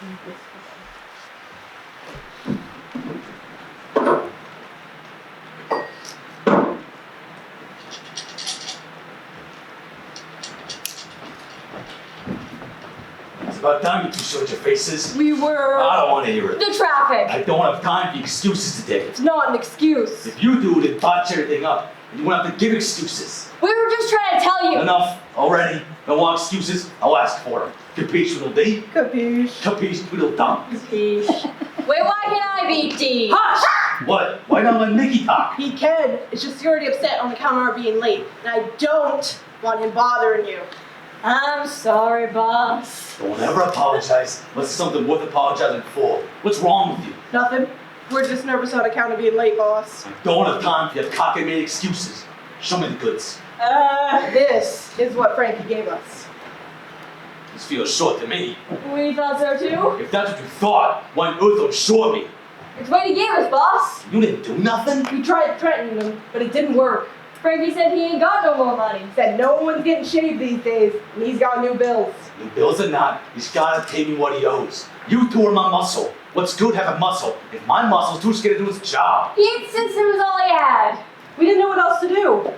It's about time you two showed your faces. We were... I don't want to hear it. The traffic. I don't have time for excuses today. It's not an excuse. If you do, then botch everything up. And you won't have to give excuses. We were just trying to tell you. Enough already. Don't want excuses? I'll ask for them. Capiche, little D? Capiche. Capiche, little dumb. Capiche. Wait, why can't I be D? Hush! What? Why not let Mickey talk? He can. It's just you're already upset on account of our being late. And I don't want him bothering you. I'm sorry, boss. Don't ever apologize unless it's something worth apologizing for. What's wrong with you? Nothing. We're just nervous on account of being late, boss. I don't have time for your cocky-made excuses. Show me the goods. This is what Frankie gave us. This feels short to me. We thought so too. If that's what you thought, why on earth don't short me? It's what he gave us, boss. You didn't do nothing? We tried threatening him, but it didn't work. Frankie said he ain't got no more money. He said no one's getting shaved these days, and he's got new bills. New bills or not, he's gotta pay me what he owes. You two are my muscle. What's good having muscle if my muscle's too scared to do its job? He insisted it was all he had. We didn't know what else to do.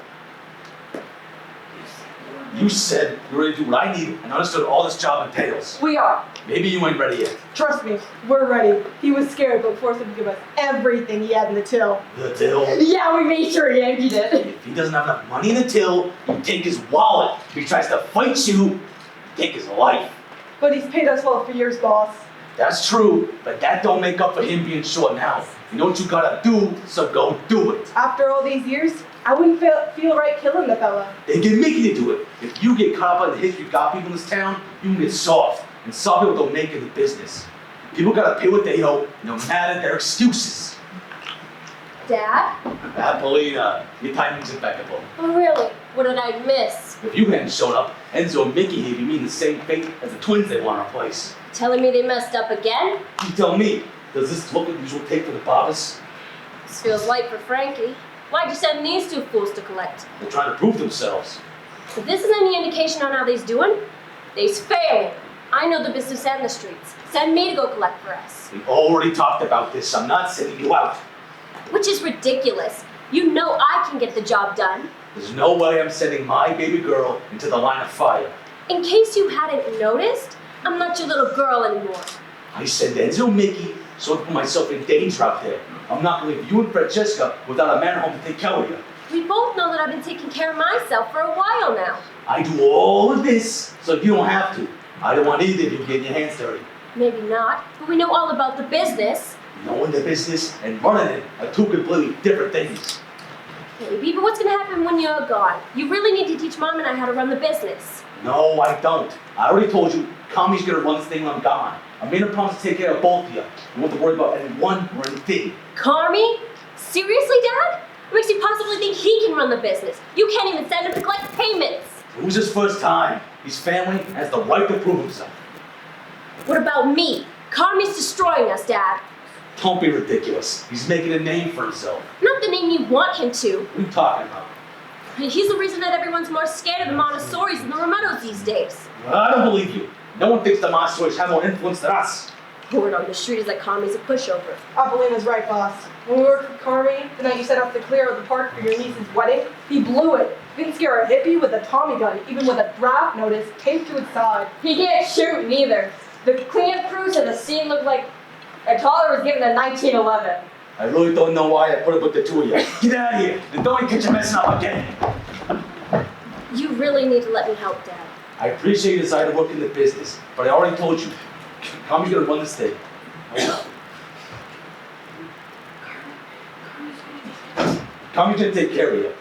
You said you were ready to do what I need and understood all this job entails. We are. Maybe you ain't ready yet. Trust me, we're ready. He was scared, but forced him to give us everything he had in the till. The till? Yeah, we made sure he emptied it. If he doesn't have enough money in the till, you take his wallet. If he tries to fight you, you take his life. But he's paid us well for years, boss. That's true, but that don't make up for him being short now. You know what you gotta do, so go do it. After all these years, I wouldn't feel right killing the fella. Then get Mickey to do it. If you get caught up in the history of God people in this town, you can get soft. And soft people don't make it in business. People gotta pay what they owe, no matter their excuses. Dad? Apollina, your timing's impeccable. Oh, really? What did I miss? If you hadn't shown up, Enzo and Mickey here, you mean the same fate as the twins they want to replace. Telling me they messed up again? You tell me, does this look like the usual take for the Barbas? This feels light for Frankie. Why'd you send these two fools to collect? They're trying to prove themselves. If this is any indication on how they's doing, they's failing. I know the business and the streets. Send me to go collect for us. We already talked about this. I'm not sending you out. Which is ridiculous. You know I can get the job done. There's no way I'm sending my baby girl into the line of fire. In case you hadn't noticed, I'm not your little girl anymore. I send Enzo and Mickey so I can put myself in danger out there. I'm not going to leave you and Francesca without a man home to take care of you. We both know that I've been taking care of myself for a while now. I do all of this so you don't have to. I don't want either of you getting your hands dirty. Maybe not, but we know all about the business. Knowing the business and running it are two completely different things. Maybe, but what's going to happen when you're gone? You really need to teach Mom and I how to run the business. No, I don't. I already told you, Kami's going to run this thing when I'm gone. I made a promise to take care of both of you. You don't have to worry about any one or anything. Carmi? Seriously, Dad? What makes you possibly think he can run the business? You can't even send him to collect payments. It was his first time. His family has the right to prove himself. What about me? Carmi's destroying us, Dad. Don't be ridiculous. He's making a name for himself. Not the name you want him to. What are you talking about? He's the reason that everyone's more scared of the Montessoris and the Romettos these days. I don't believe you. No one thinks the Montessori's have more influence than us. Word on the street is that Carmi's a pushover. Apollina's right, boss. When we worked with Carmi, the night you set out to clear out the park for your niece's wedding, he blew it. Didn't scare a hippie with a Tommy gun, even with a draft notice taped to its side. He can't shoot neither. The cleanup crew said the scene looked like a toddler was given in 1911. I really don't know why I put up with the two of you. Get out of here and don't catch you messing up again. You really need to let me help, Dad. I appreciate your desire to work in the business, but I already told you, Kami's gonna run this thing. Kami's gonna take care of you.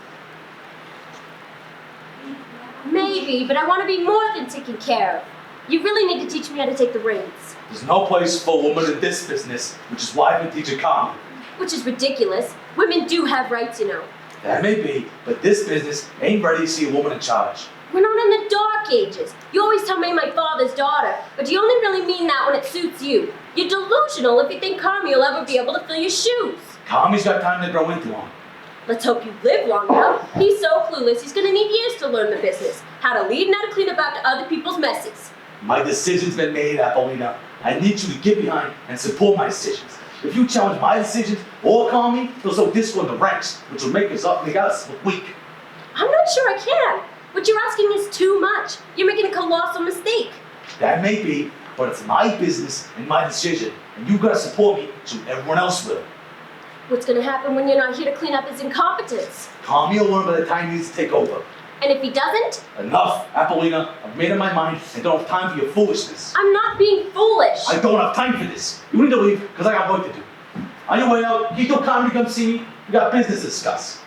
Maybe, but I want to be more than taken care of. You really need to teach me how to take the reins. There's no place for a woman in this business, which is why I've been teaching Kami. Which is ridiculous. Women do have rights, you know. That may be, but this business ain't ready to see a woman in charge. We're not in the dark ages. You always tell me I'm my father's daughter, but you only really mean that when it suits you. You're delusional if you think Carmi will ever be able to fill your shoes. Kami's got time to grow into him. Let's hope you live long enough. He's so clueless, he's gonna need years to learn the business. How to lead and how to clean up after other people's messes. My decision's been made, Apollina. I need you to get behind and support my decisions. If you challenge my decisions or call me, you'll sow discord in the ranks, which will make us look weak. I'm not sure I can. What you're asking is too much. You're making a colossal mistake. That may be, but it's my business and my decision, and you gotta support me so everyone else will. What's gonna happen when you're not here to clean up his incompetence? Call me will learn by the time he needs to take over. And if he doesn't? Enough, Apollina. I've made up my mind and don't have time for your foolishness. I'm not being foolish. I don't have time for this. You need to leave because I got work to do. On your way out, keep your calm to come see me. We got business to discuss.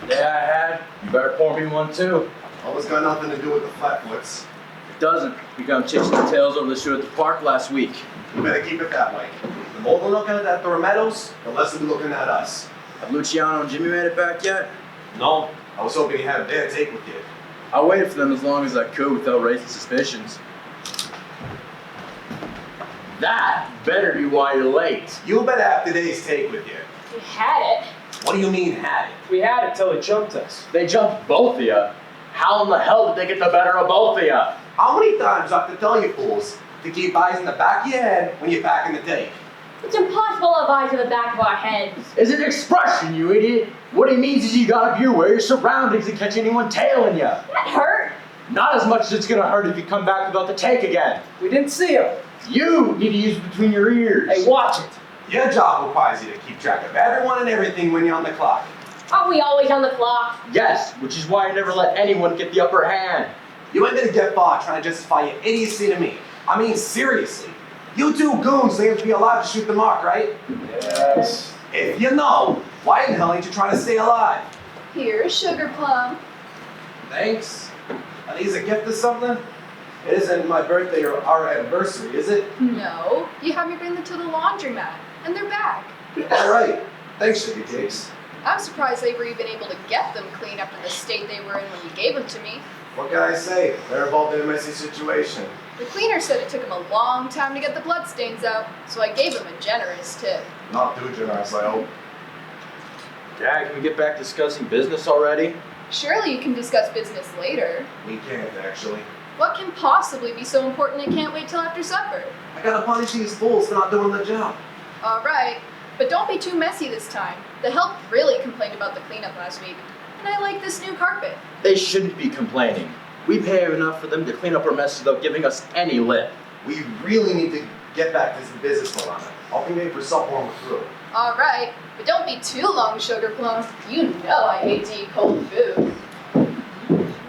Yeah, I had. You better pour me one too. Well, it's got nothing to do with the flatfoots. It doesn't. We got chasing the tails over the shoe at the park last week. You better keep it that way. The more they're looking at the Romettos, the less they'll be looking at us. Have Luciano and Jimmy made it back yet? No, I was hoping you had their take with you. I waited for them as long as I could without raising suspicions. That better be why you're late. You better have today's take with you. You had it. What do you mean had it? We had it till it jumped us. They jumped both of you. How in the hell did they get the better of both of you? How many times do I have to tell you fools to keep eyes in the back of your head when you're packing the take? It's impossible to have eyes in the back of our heads. It's an expression, you idiot. What he means is you gotta be aware of your surroundings and catch anyone tailing you. That hurt. Not as much as it's gonna hurt if you come back without the take again. We didn't see him. You need to use it between your ears. Hey, watch it. Your job requires you to keep track of everyone and everything when you're on the clock. Aren't we always on the clock? Yes, which is why I never let anyone get the upper hand. You ain't gonna get far trying to justify your idiocy to me. I mean, seriously. You two goons think to be allowed to shoot the mark, right? Yes. If you know, why in the hell ain't you trying to stay alive? Here's Sugar Plum. Thanks. Are these a gift or something? It isn't my birthday or our anniversary, is it? No, you had me bring them to the laundromat, and they're back. All right. Thanks, Sugar Cakes. I'm surprised they were even able to get them clean up in the state they were in when you gave them to me. What can I say? They're involved in a messy situation. The cleaner said it took him a long time to get the bloodstains out, so I gave him a generous tip. Not too generous, I hope. Dad, can we get back discussing business already? Surely you can discuss business later. We can't, actually. What can possibly be so important it can't wait till after supper? I gotta punish these fools for not doing their job. Alright, but don't be too messy this time. The help really complained about the cleanup last week, and I like this new carpet. They shouldn't be complaining. We pay enough for them to clean up our mess without giving us any lip. We really need to get back to some business, Milana. I'll be made for supper when we're through. Alright, but don't be too long, Sugar Plum. You know I hate to eat cold food.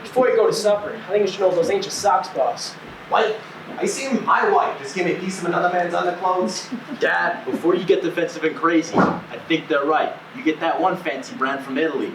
Before you go to supper, I think you should know those ancient socks, boss. What? I seen my wife just give me a piece of another man's underclothes. Dad, before you get defensive and crazy, I think they're right. You get that one fancy brand from Italy.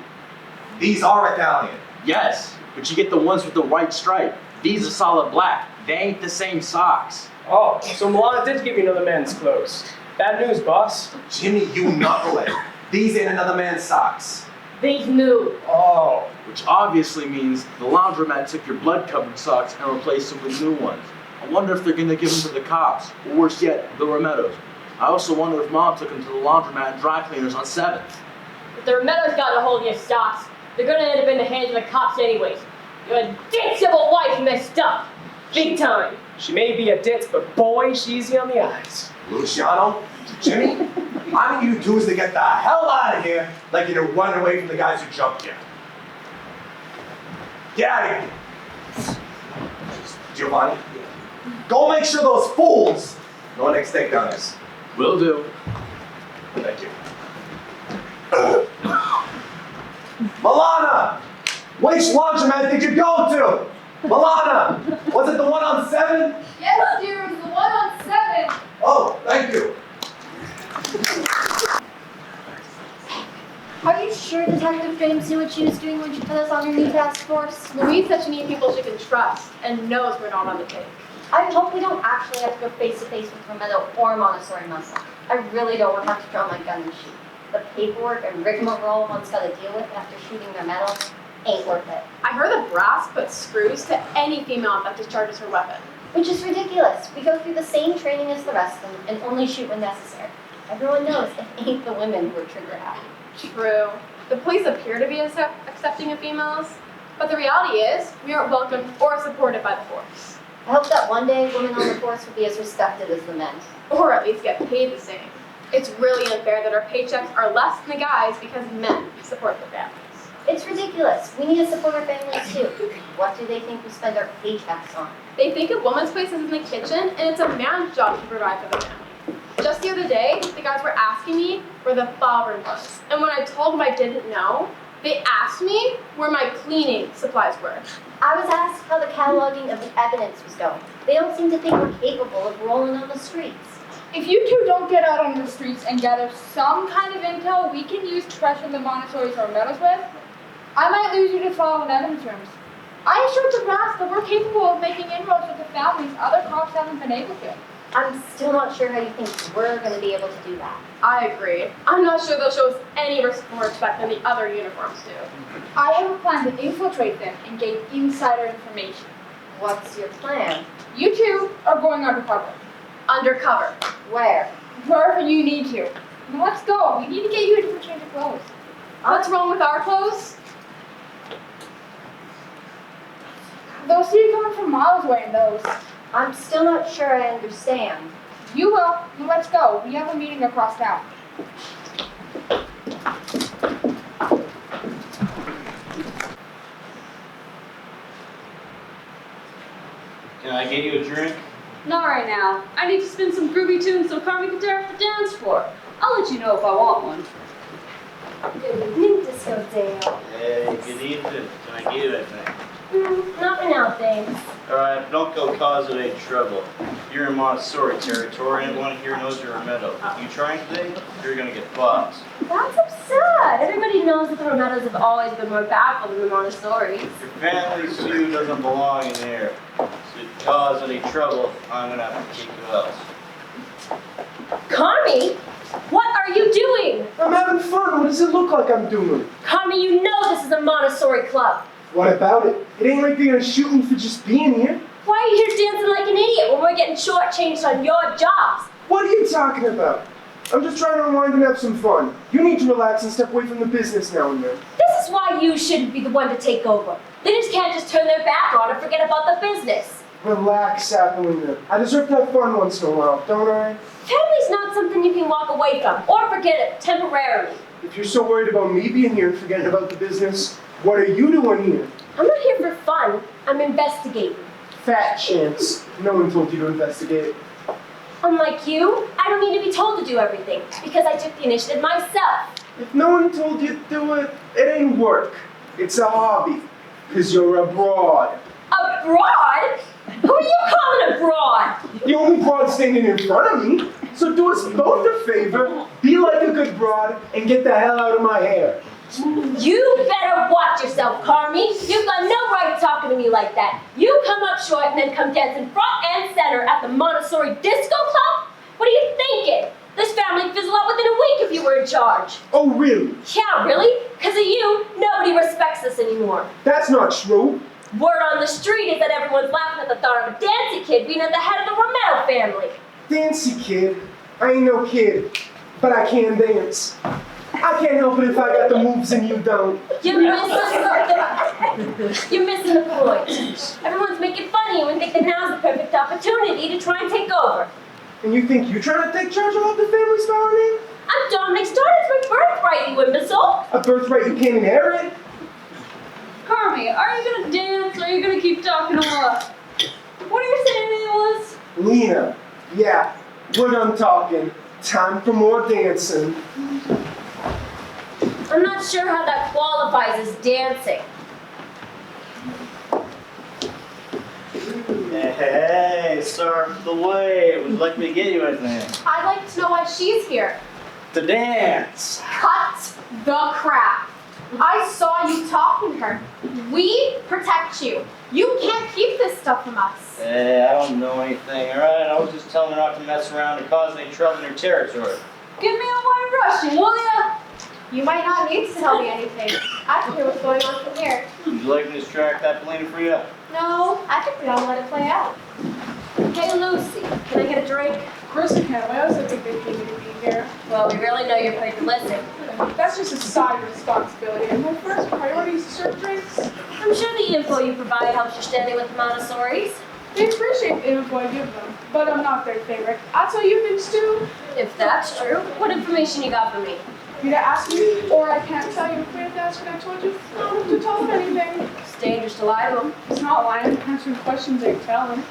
These are Italian. Yes, but you get the ones with the white stripe. These are solid black. They ain't the same socks. Oh, so Milana did give you another man's clothes. Bad news, boss. Jimmy, you knucklehead. These ain't another man's socks. These new. Oh. Which obviously means the laundromat took your blood-covered socks and replaced them with new ones. I wonder if they're gonna give them to the cops, or worse yet, the Romettos. I also wonder if Mom took them to the laundromat and dry cleaners on 7th. If the Romettos got a hold of your stocks, they're gonna end up in the hands of the cops anyways. Your ditch of a wife messed up. Big time. She may be a ditz, but boy, she's easy on the eyes. Luciano, Jimmy, I need you twos to get the hell out of here like you're running away from the guys who jumped you. Get out of here. Giovanni, go make sure those fools know what next takedown is. Will do. Thank you. Milana! Which laundromat did you go to? Milana! Was it the one on 7? Yes, dear, it was the one on 7. Oh, thank you. James knew what she was doing when she put us on her new task force? Louise said she needs people she can trust and knows we're not on the take. I hope we don't actually have to go face to face with Rometto or Montessori muscle. I really don't want to have to draw my gun and shoot. The paperwork and rigmarole one's got to deal with after shooting their metal ain't worth it. I heard the brass puts screws to any female that discharges her weapon. Which is ridiculous. We go through the same training as the rest of them and only shoot when necessary. Everyone knows it ain't the women who are trigger happy. True. The police appear to be accepting of females, but the reality is we aren't welcomed or supported by the force. I hope that one day women on the force will be as respected as the men. Or at least get paid the same. It's really unfair that our paychecks are less than the guys because men support their families. It's ridiculous. We need to support our families too. What do they think we spend our paychecks on? They think a woman's place is in the kitchen and it's a man's job to provide for the family. Just the other day, the guys were asking me where the file room was. And when I told them I didn't know, they asked me where my cleaning supplies were. I was asked how the cataloging of the evidence was going. They don't seem to think we're capable of rolling on the streets. If you two don't get out on the streets and gather some kind of intel we can use to pressure the Montessoris or Meadows with, I might lose you to follow in evidence rooms. I assured the brass that we're capable of making inroads with the families other cops haven't been able to. I'm still not sure how you think we're going to be able to do that. I agree. I'm not sure they'll show us any more respect than the other uniforms do. I have a plan to infiltrate them and gain insider information. What's your plan? You two are going undercover. Undercover. Where? Wherever you need to. Now let's go. We need to get you a different change of clothes. What's wrong with our clothes? They'll see you coming from miles away in those. I'm still not sure I understand. You will. Now let's go. We have a meeting across town. Can I get you a drink? Not right now. I need to spin some groovy tunes so Carmen can tear up the dance floor. I'll let you know if I want one. Good evening, Disco Dale. Hey, good evening. Can I get you anything? Not right now, thanks. Alright, don't go causing any trouble. You're in Montessori territory, and anyone here knows you're a meadow. If you try anything, you're gonna get boxed. That's absurd. Everybody knows that the Romettos have always been more powerful than the Montessoris. Your family's feud doesn't belong in here. So if you cause any trouble, I'm gonna have to kick you out. Carmi, what are you doing? I'm having fun. What does it look like I'm doing? Carmi, you know this is a Montessori club. What about it? It ain't like they're gonna shoot me for just being here. Why are you here dancing like an idiot when we're getting shortchanged on your jobs? What are you talking about? I'm just trying to unwind and have some fun. You need to relax and step away from the business now and then. This is why you shouldn't be the one to take over. Leaders can't just turn their back on and forget about the business. Relax, Appalina. I deserve to have fun once in a while, don't I? Family's not something you can walk away from or forget it temporarily. If you're so worried about me being here and forgetting about the business, what are you doing here? I'm not here for fun. I'm investigating. Fat chance. No one told you to investigate. Unlike you, I don't need to be told to do everything because I took the initiative myself. If no one told you to do it, it ain't work. It's a hobby. Because you're abroad. Abroad? Who are you calling abroad? The only broad standing in front of me. So do us both a favor, be like a good broad, and get the hell out of my hair. You better watch yourself, Carmi. You've got no right talking to me like that. You come up short and then come dancing front and center at the Montessori Disco Club? What are you thinking? This family would fizzle out within a week if you were in charge. Oh, really? Yeah, really? Because of you, nobody respects us anymore. That's not true. Word on the street is that everyone's laughing at the thought of a Dancy kid being at the head of the Rometto family. Dancy kid? I ain't no kid, but I can dance. I can't help it if I got the moves and you don't. You're missing the point. Everyone's making fun of you and think that now's the perfect opportunity to try and take over. And you think you're trying to take charge of the family's power name? I'm Dominic's daughter. It's my birthright, you imbecile. A birthright you can't inherit? Carmi, are you gonna dance or are you gonna keep talking a lot? What are you saying, was? Lena, yeah, we're done talking. Time for more dancing. I'm not sure how that qualifies as dancing. Hey, sir, the way. Would you like me to get you anything? I'd like to know why she's here. To dance. Cut the crap. I saw you talking to her. We protect you. You can't keep this stuff from us. I don't know anything, alright? I was just telling her not to mess around and cause any trouble in her territory. Give me a white Russian, will ya? You might not need to tell me anything. I can hear what's going on from here. Would you like me to extract that plane for you? No, I think we ought to let it play out. Hey, Lucy, can I get a drink? Of course you can. I also think they pay me to be here. Well, we really know you're paid to listen. That's just a side responsibility. And my first priority is to serve drinks. I'm sure the info you provide helps your standing with the Montessoris. They appreciate the info I give them, but I'm not their favorite. I'll tell you things too. If that's true, what information you got for me? You to ask me, or I can't tell you. If we have to ask what I told you, I don't have to tell them anything. It's dangerous to lie to them. It's not lying. Answering questions they tell them.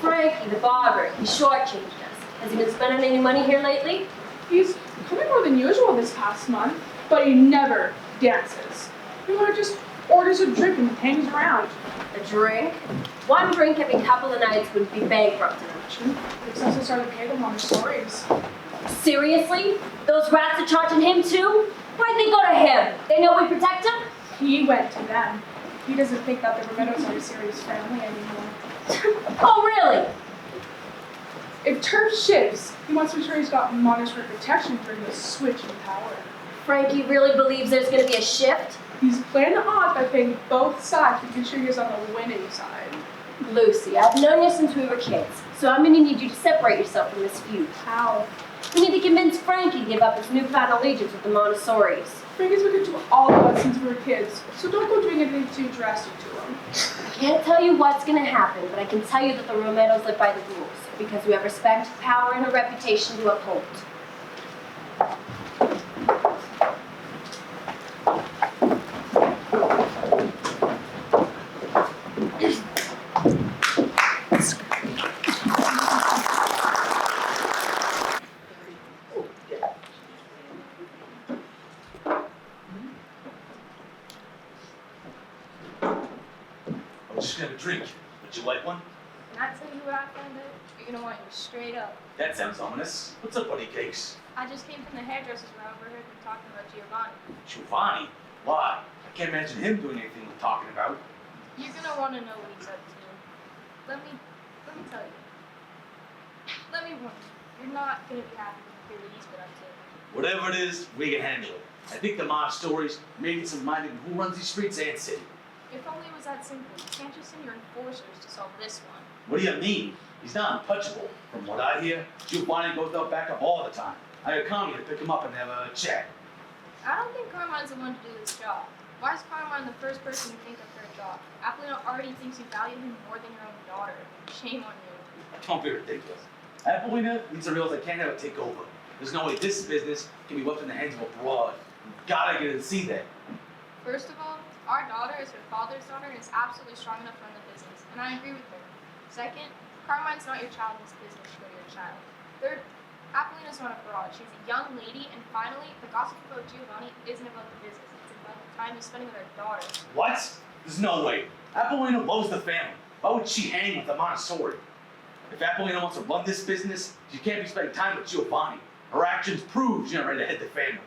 Frankie, the barber, he's shortchanged us. Has he been spending any money here lately? He's coming more than usual this past month, but he never dances. He just orders a drink and hangs around. A drink? One drink every couple of nights would be bankrupting him. He's also started to pay them on their stories. Seriously? Those rats are charging him too? Why'd they go to him? They know we protect him? He went to them. He doesn't think that the Romettos are a serious family anymore. Oh, really? If Turf shifts, he wants to make sure he's got Montessori protection during the switch in power. Frankie really believes there's going to be a shift? He's playing the odds by paying both sides, making sure he's on the winning side. Lucy, I've known you since we were kids, so I'm going to need you to separate yourself from this feud. How? We need to convince Frankie to give up his newfound allegiance with the Montessoris. Frankie's been good to all of us since we were kids, so don't go doing anything too drastic to him. I can't tell you what's going to happen, but I can tell you that the Romettos live by the rules, because we have respect, power, and a reputation to uphold. I was just gonna have a drink. Would you like one? Can I tell you what I found out? You're gonna want you straight up. That sounds ominous. What's up, buddy cakes? I just came from the hairdresser's where I overheard them talking about Giovanni. Giovanni? Why? I can't imagine him doing anything we're talking about. You're gonna want to know what he's up to. Let me tell you. Let me warn you. You're not gonna be happy to hear what he's been up to. Whatever it is, we can handle it. I think the mob stories maybe some minding who runs these streets and city. If only it was that simple. You can't just send your enforcers to solve this one. What do you mean? He's not untouchable. From what I hear, Giovanni goes out backup all the time. I got Connie to pick him up and have a chat. I don't think Carmine's the one to do this job. Why is Carmine the first person you think of for a job? Apollino already thinks you value him more than your own daughter. Shame on you. Don't be ridiculous. Apollina needs to realize I can't have it take over. There's no way this business can be left in the hands of a broad. You gotta get her to see that. First of all, our daughter is her father's daughter and is absolutely strong enough to run the business, and I agree with her. Second, Carmine's not your child in this business, but your child. Third, Apollina's not a fraud. She's a young lady, and finally, the gossip about Giovanni isn't about the business. It's about the time he's spending with her daughter. What? There's no way. Apollina loves the family. Why would she hang with the Montessori? If Apollina wants to run this business, she can't be spending time with Giovanni. Her actions prove she's not ready to head the family.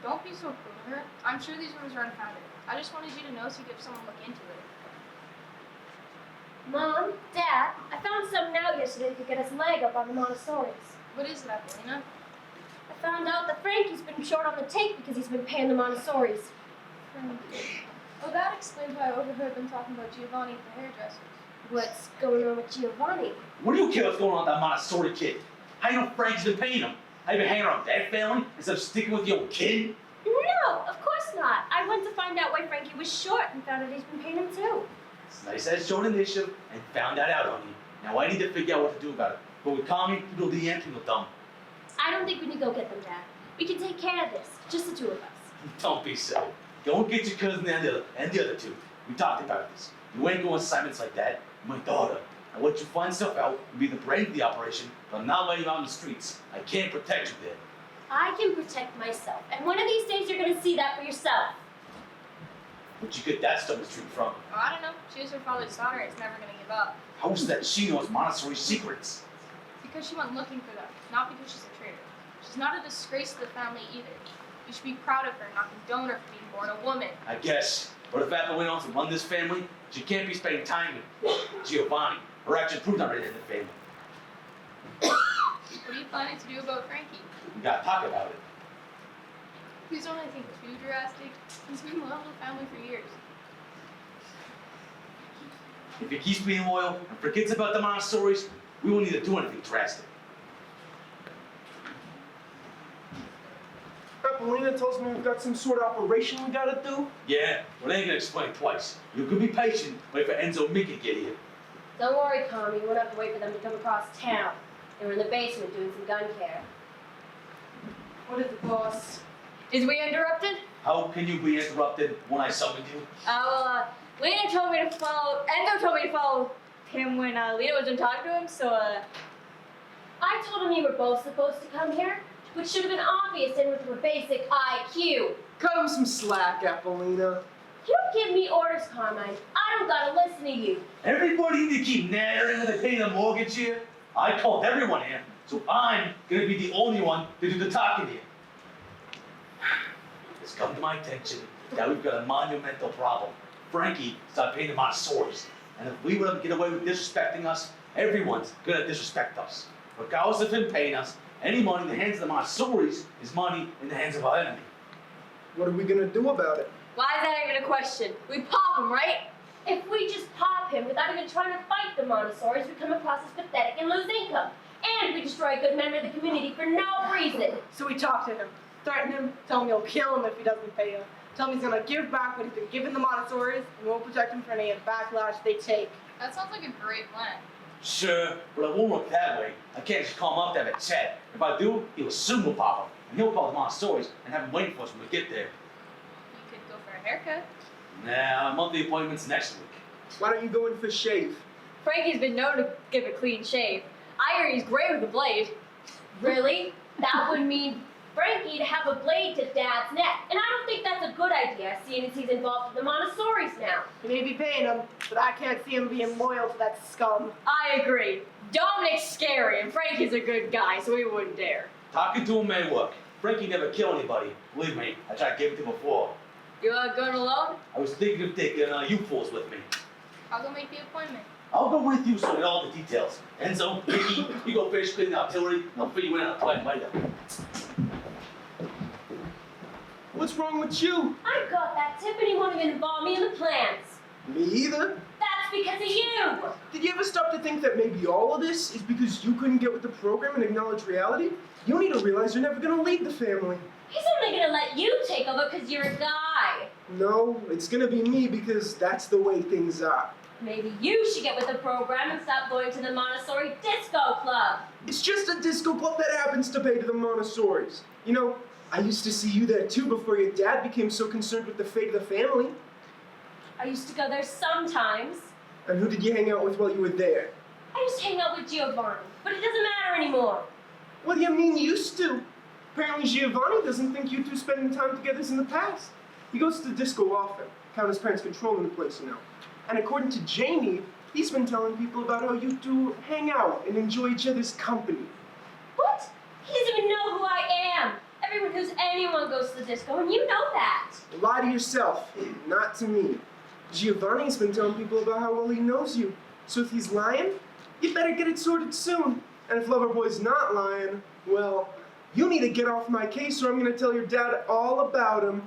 Don't be so cruel to her. I'm sure these rumors are unfounded. I just wanted you to know so you could have someone look into it. Mom, Dad, I found something out yesterday that could get us leg up on the Montessoris. What is it, Apollina? I found out that Frankie's been short on the take because he's been paying the Montessoris. Oh, that explains why I overheard them talking about Giovanni at the hairdresser's. What's going on with Giovanni? What do you care what's going on with that Montessori kid? How you know Frank's been paying him? How you been hanging around with that family instead of sticking with your kid? No, of course not. I went to find out why Frankie was short and found out he's been paying him too. It's nice that showed initiative and found that out on you. Now I need to figure out what to do about it. But with Tommy, we'll do the end and we'll dumb. I don't think we need to go get them, Dad. We can take care of this, just the two of us. Don't be silly. Go and get your cousin and the other two. We talked about this. You ain't going assignments like that. My daughter. I let you find stuff out and be the brain of the operation, but I'm not letting you out in the streets. I can't protect you there. I can protect myself, and one of these days you're gonna see that for yourself. Where'd you get that stubborn street from? Oh, I don't know. She was her father's daughter and is never gonna give up. How is that she knows Montessori secrets? Because she went looking for them, not because she's a traitor. She's not a disgrace to the family either. You should be proud of her, not condone her for being born a woman. I guess. But if Apple went on to run this family, she can't be spending time with Giovanni. Her actions prove not right in the family. What are you planning to do about Frankie? We gotta talk about it. Please don't anything too drastic. He's been loyal to the family for years. If he keeps being loyal and forgets about the Montessori's, we won't need to do anything drastic. Apollina tells me we've got some sort of operation we gotta do. Yeah, well, I ain't gonna explain it twice. You could be patient, wait for Enzo and Mickey to get here. Don't worry, Carmi. We won't have to wait for them to come across town. They were in the basement doing some gun care. What is it, boss? Is we interrupted? How can you be interrupted when I summoned you? Lena told me to follow, Enzo told me to follow him when Lena wasn't talking to him, so I told him you were both supposed to come here, which should have been obvious and with your basic IQ. Cut him some slack, Apollina. You don't give me orders, Carmine. I don't gotta listen to you. Everybody need to keep nattering when they pay the mortgage here. I called everyone here, so I'm gonna be the only one to do the talking here. It's come to my attention that we've got a monumental problem. Frankie started paying the Montessori's, and if we were to get away with disrespecting us, everyone's gonna disrespect us. Regardless of him paying us, any money in the hands of the Montessori's is money in the hands of our enemy. What are we gonna do about it? why is that even a question? We pop him, right? If we just pop him without even trying to fight the Montessori's, we come across as pathetic and lose income. And we destroy a good member of the community for no reason. So we talk to him, threaten him, tell him you'll kill him if he doesn't pay him. Tell him he's gonna give back what he's been given the Montessori's, and we'll protect him from any backlash they take. That sounds like a great plan. Sure, but it won't work that way. I can't just call him up to have a chat. If I do, he'll assume we'll pop him, and he'll call the Montessori's and have him waiting for us when we get there. You could go for a haircut. Nah, monthly appointments next week. Why don't you go in for shave? Frankie's been known to give a clean shave. I hear he's great with a blade. Really? That would mean Frankie to have a blade to Dad's neck. And I don't think that's a good idea, seeing as he's involved with the Montessori's now. You may be paying him, but I can't see him being loyal to that scum. I agree. Dominic's scary, and Frankie's a good guy, so he wouldn't dare. Talking to him may work. Frankie never killed anybody. Believe me, I tried to give it to him before. You going alone? I was thinking of taking you fools with me. I'll go make the appointment. I'll go with you so I get all the details. Enzo, Mickey, you go finish cleaning the artillery, and I'll fill you in on the plan later. What's wrong with you? I got that tip and he won't even involve me in the plans. Me either. That's because of you! Did you ever stop to think that maybe all of this is because you couldn't get with the program and acknowledge reality? You need to realize you're never gonna lead the family. He's only gonna let you take over because you're a guy. No, it's gonna be me because that's the way things are. Maybe you should get with the program and stop going to the Montessori Disco Club. It's just a disco club that happens to pay to the Montessori's. You know, I used to see you there too before your dad became so concerned with the fate of the family. I used to go there sometimes. And who did you hang out with while you were there? I used to hang out with Giovanni, but it doesn't matter anymore. What do you mean used to? Apparently Giovanni doesn't think you two spending time together is in the past. He goes to the disco often. Count his parents controlling the place, you know. And according to Jamie, he's been telling people about how you two hang out and enjoy each other's company. What? He doesn't even know who I am. Everyone who's anyone goes to the disco, and you know that. Lie to yourself, not to me. Giovanni's been telling people about how well he knows you. So if he's lying, you better get it sorted soon. And if Loverboy's not lying, well, you need to get off my case or I'm gonna tell your dad all about him.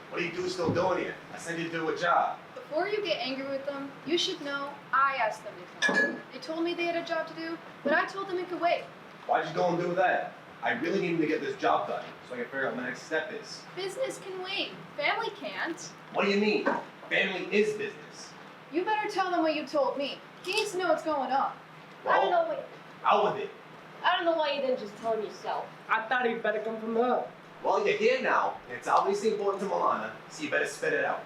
What are you two still doing here? I sent you to do a job. Before you get angry with them, you should know I asked them to come. They told me they had a job to do, but I told them it could wait. Why'd you go and do that? I really need to get this job done, so I can figure out what my next step is. Business can wait. Family can't. What do you mean? Family is business. You better tell them what you told me. He needs to know what's going on. I don't know Out with it. why you didn't just tell him yourself. I thought he'd better come from her. Well, you're here now, and it's obviously important to Milana, so you better spit it out.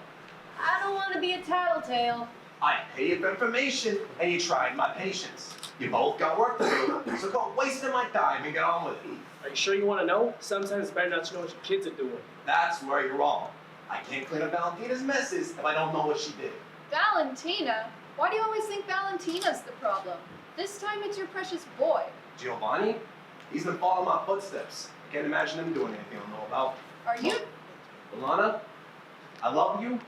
I don't want to be a tattletale. I pay you for information, and you tried my patience. You both got work to do, so go wasting my time and get on with it. Are you sure you want to know? Sometimes it's better not to know what your kids are doing. That's where you're wrong. I can't clean up Valentina's messes if I don't know what she did. Valentina? Why do you always think Valentina's the problem? This time it's your precious boy. Giovanni? He's been following my footsteps. I can't imagine him doing anything I don't know about. Are you? Alana, I love you,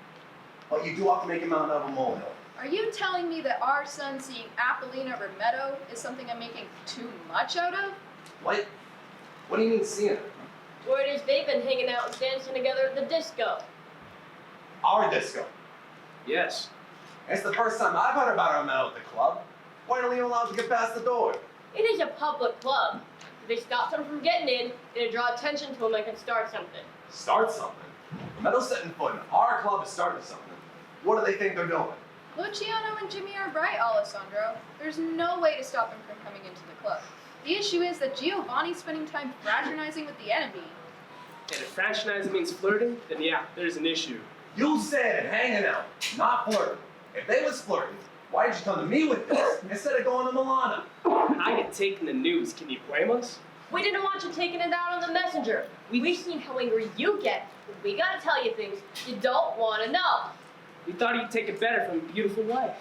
but you do have to make him out of a molehill. Are you telling me that our son seeing Apollina Remetto is something I'm making too much out of? What? What do you mean seeing her? Word is they've been hanging out and dancing together at the disco. Our disco. Yes. It's the first time I've heard about her at the club. Why aren't we allowed to get past the door? It is a public club. If they stop someone from getting in, it'll draw attention to them and can start something. Start something? Remetto's setting foot in our club is starting something. What do they think they're doing? Luciano and Jimmy are right, Alessandro. There's no way to stop him from coming into the club. The issue is that Giovanni's spending time fraternizing with the enemy. And if fraternizing means flirting, then yeah, there's an issue. You said hanging out, not flirting. If they was flirting, why did you come to me with this instead of going to Milana? I get taking the news. Can you blame us? We didn't want you taking it out on the messenger. We've seen how angry you get. We gotta tell you things you don't want to know. We thought you'd take it better from a beautiful wife.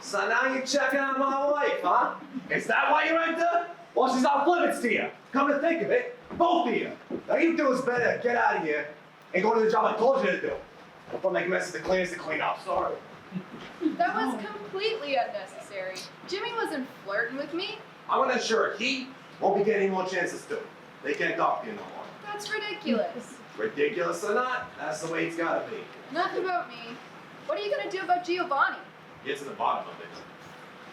So now you're checking on my wife, huh? Is that why you're right there? Well, she's off limits to you. Come to think of it, both of you. Now you two is better get out of here and go to the job I told you to do. Don't make a mess of the cleaners to clean up. Sorry. That was completely unnecessary. Jimmy wasn't flirting with me. I want to ensure he won't be getting more chances to. They can't talk to you no more. That's ridiculous. Ridiculous or not, that's the way it's gotta be. Enough about me. What are you gonna do about Giovanni? Get to the bottom of it.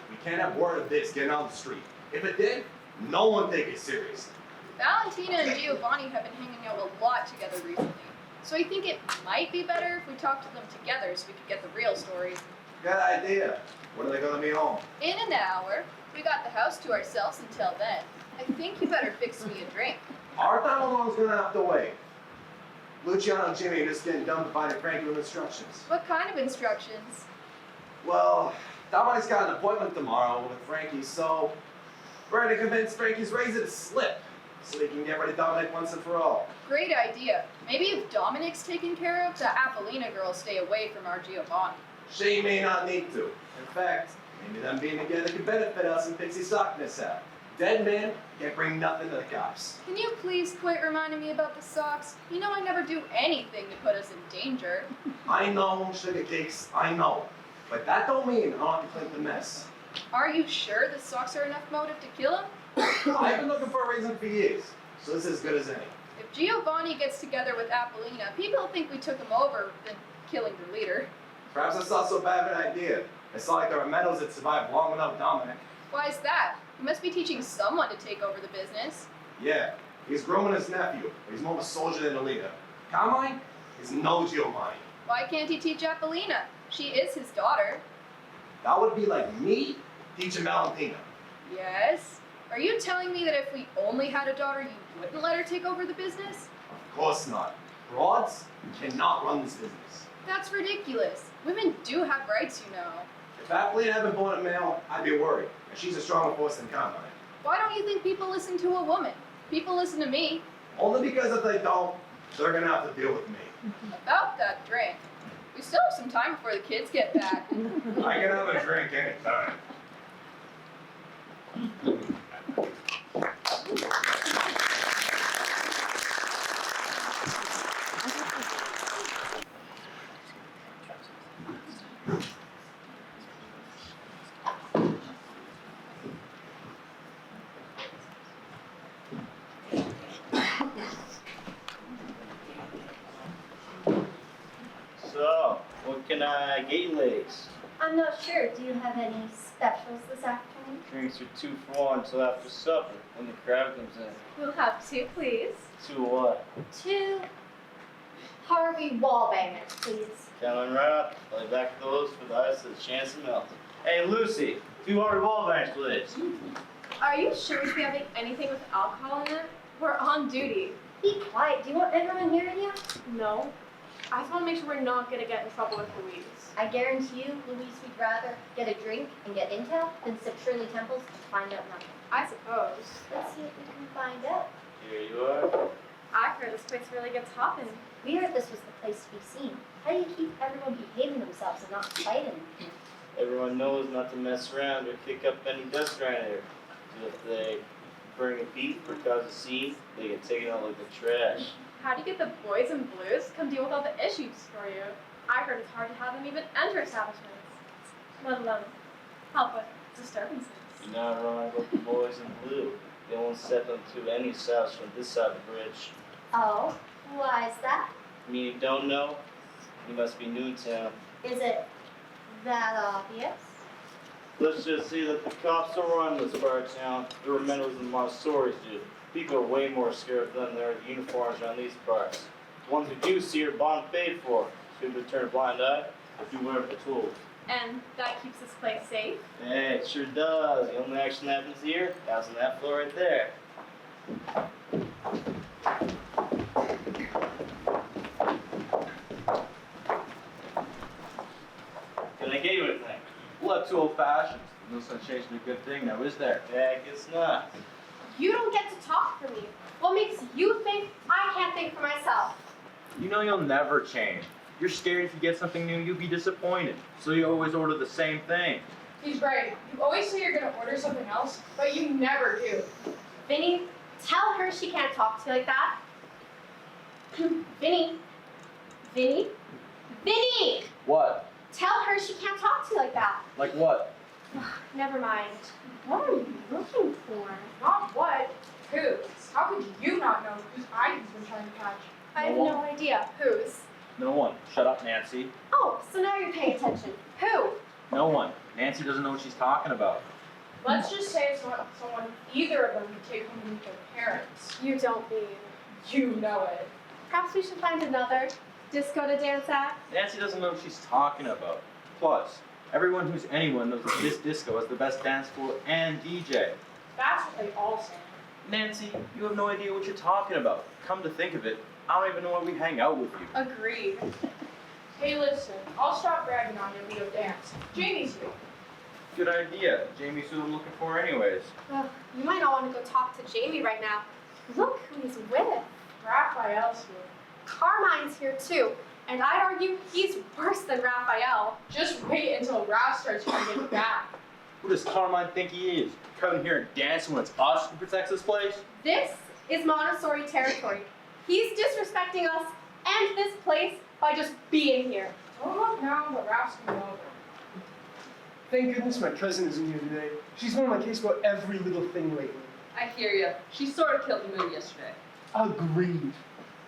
We can't have word of this getting on the street. If it did, no one take it seriously. Valentina and Giovanni have been hanging out a lot together recently. So I think it might be better if we talk to them together so we could get the real story. Good idea. When are they gonna be home? In an hour. We got the house to ourselves until then. I think you better fix me a drink. Our time along's gonna have to wait. Luciano and Jimmy are just getting done providing Frankie with instructions. What kind of instructions? Well, Dominique's got an appointment tomorrow with Frankie, so we're gonna convince Frankie's razor to slip so he can get rid of Dominic once and for all. Great idea. Maybe if Dominic's taken care of, the Apollina girls stay away from our Giovanni. She may not need to. In fact, maybe them being together could benefit us and Pixie socking us out. Dead man can't bring nothing to the cops. Can you please quit reminding me about the socks? You know I never do anything to put us in danger. I know, sugar cakes, I know. But that don't mean I don't have to clean the mess. Are you sure the socks are enough motive to kill him? I've been looking for a reason for years, so this is as good as any. If Giovanni gets together with Apollina, people think we took him over than killing their leader. Perhaps that's not so bad of an idea. It's not like there are medals that survived long enough Dominic. Why is that? He must be teaching someone to take over the business. Yeah, he's grooming his nephew, but he's more of a soldier than a leader. Carmine is no Giovanni. Why can't he teach Apollina? She is his daughter. That would be like me teaching Valentina. Yes? Are you telling me that if we only had a daughter, you wouldn't let her take over the business? Of course not. Broads cannot run this business. That's ridiculous. Women do have rights, you know. If Apollina had been born a male, I'd be worried. And she's a stronger force than Carmine. Why don't you think people listen to a woman? People listen to me. Only because if they don't, they're gonna have to deal with me. About that drink. We still have some time before the kids get back. I can have a drink anytime. So, what can I get you ladies? I'm not sure. Do you have any specials this afternoon? Drinks are 2 for 1 until after supper when the crowd comes in. We'll have 2, please. 2 what? 2 Harvey wallbangers, please. Coming right up. Play back those for the ice with a chance of melting. Hey Lucy, 2 hard ball banks, please. Are you sure we should be having anything with alcohol in it? We're on duty. Be quiet. Do you want everyone hearing you? No. I just want to make sure we're not going to get in trouble with Louise. I guarantee you, Louise would rather get a drink and get intel than sit Shirley Temples and find out nothing. I suppose. Let's see if we can find out. Here you are. I heard this place really gets hopping. We heard this was the place to be seen. How do you keep everyone behaving themselves and not fighting? Everyone knows not to mess around or kick up any dust around here. So if they bring a beef or cause a scene, they get taken out like the trash. How do you get the boys in blues to come deal with all the issues for you? I heard it's hard to have them even enter establishments, let alone help with disturbances. You're not wrong about the boys in blue. They won't step into any house from this side of the bridge. Oh, why is that? I mean, you don't know? You must be new in town. Is it that obvious? Let's just see that the cops don't run this part of town. The Remendos and Montessori's do. People are way more scared of them than there are the uniforms around these parts. The ones who do see are bought and paid for. Should they turn a blind eye or do whatever they're told? And that keeps this place safe? Hey, it sure does. The only action happens here, that's on that floor right there. Can I get you anything? Well, that's too old-fashioned. No such change in a good thing now, is there? Heck, it's not. You don't get to talk for me. What makes you think I can't think for myself? You know you'll never change. You're scared if you get something new, you'll be disappointed. So you always order the same thing. He's right. You always say you're gonna order something else, but you never do. Vinny, tell her she can't talk to you like that. Vinny. Vinny. Vinny! What? Tell her she can't talk to you like that. Like what? Never mind. What are you looking for? Not what, who. How could you not know whose eye he's been trying to catch? I have no idea. Whose? No one. Shut up, Nancy. Oh, so now you're paying attention. Who? No one. Nancy doesn't know what she's talking about. Let's just say it's not someone either of them could take home to meet their parents. You don't mean. You know it. Perhaps we should find another disco to dance at? Nancy doesn't know what she's talking about. Plus, everyone who's anyone knows that this disco has the best dance floor and DJ. That's what they all say. Nancy, you have no idea what you're talking about. Come to think of it, I don't even know why we hang out with you. Agreed. Hey, listen, I'll stop bragging on you and we go dance. Jamie's here. Good idea. Jamie's who I'm looking for anyways. Ugh, you might not want to go talk to Jamie right now. Look who he's with. Raphael's here. Carmine's here too. And I'd argue he's worse than Raphael. Just wait until Raph starts trying to get back. Who does Carmine think he is? Coming here and dancing when it's us who protects this place? This is Montessori territory. He's disrespecting us and this place by just being here. Don't look now, but Raph's coming over. Thank goodness my cousin isn't here today. She's been on my case about every little thing lately. I hear ya. She sort of killed the mood yesterday. Agreed.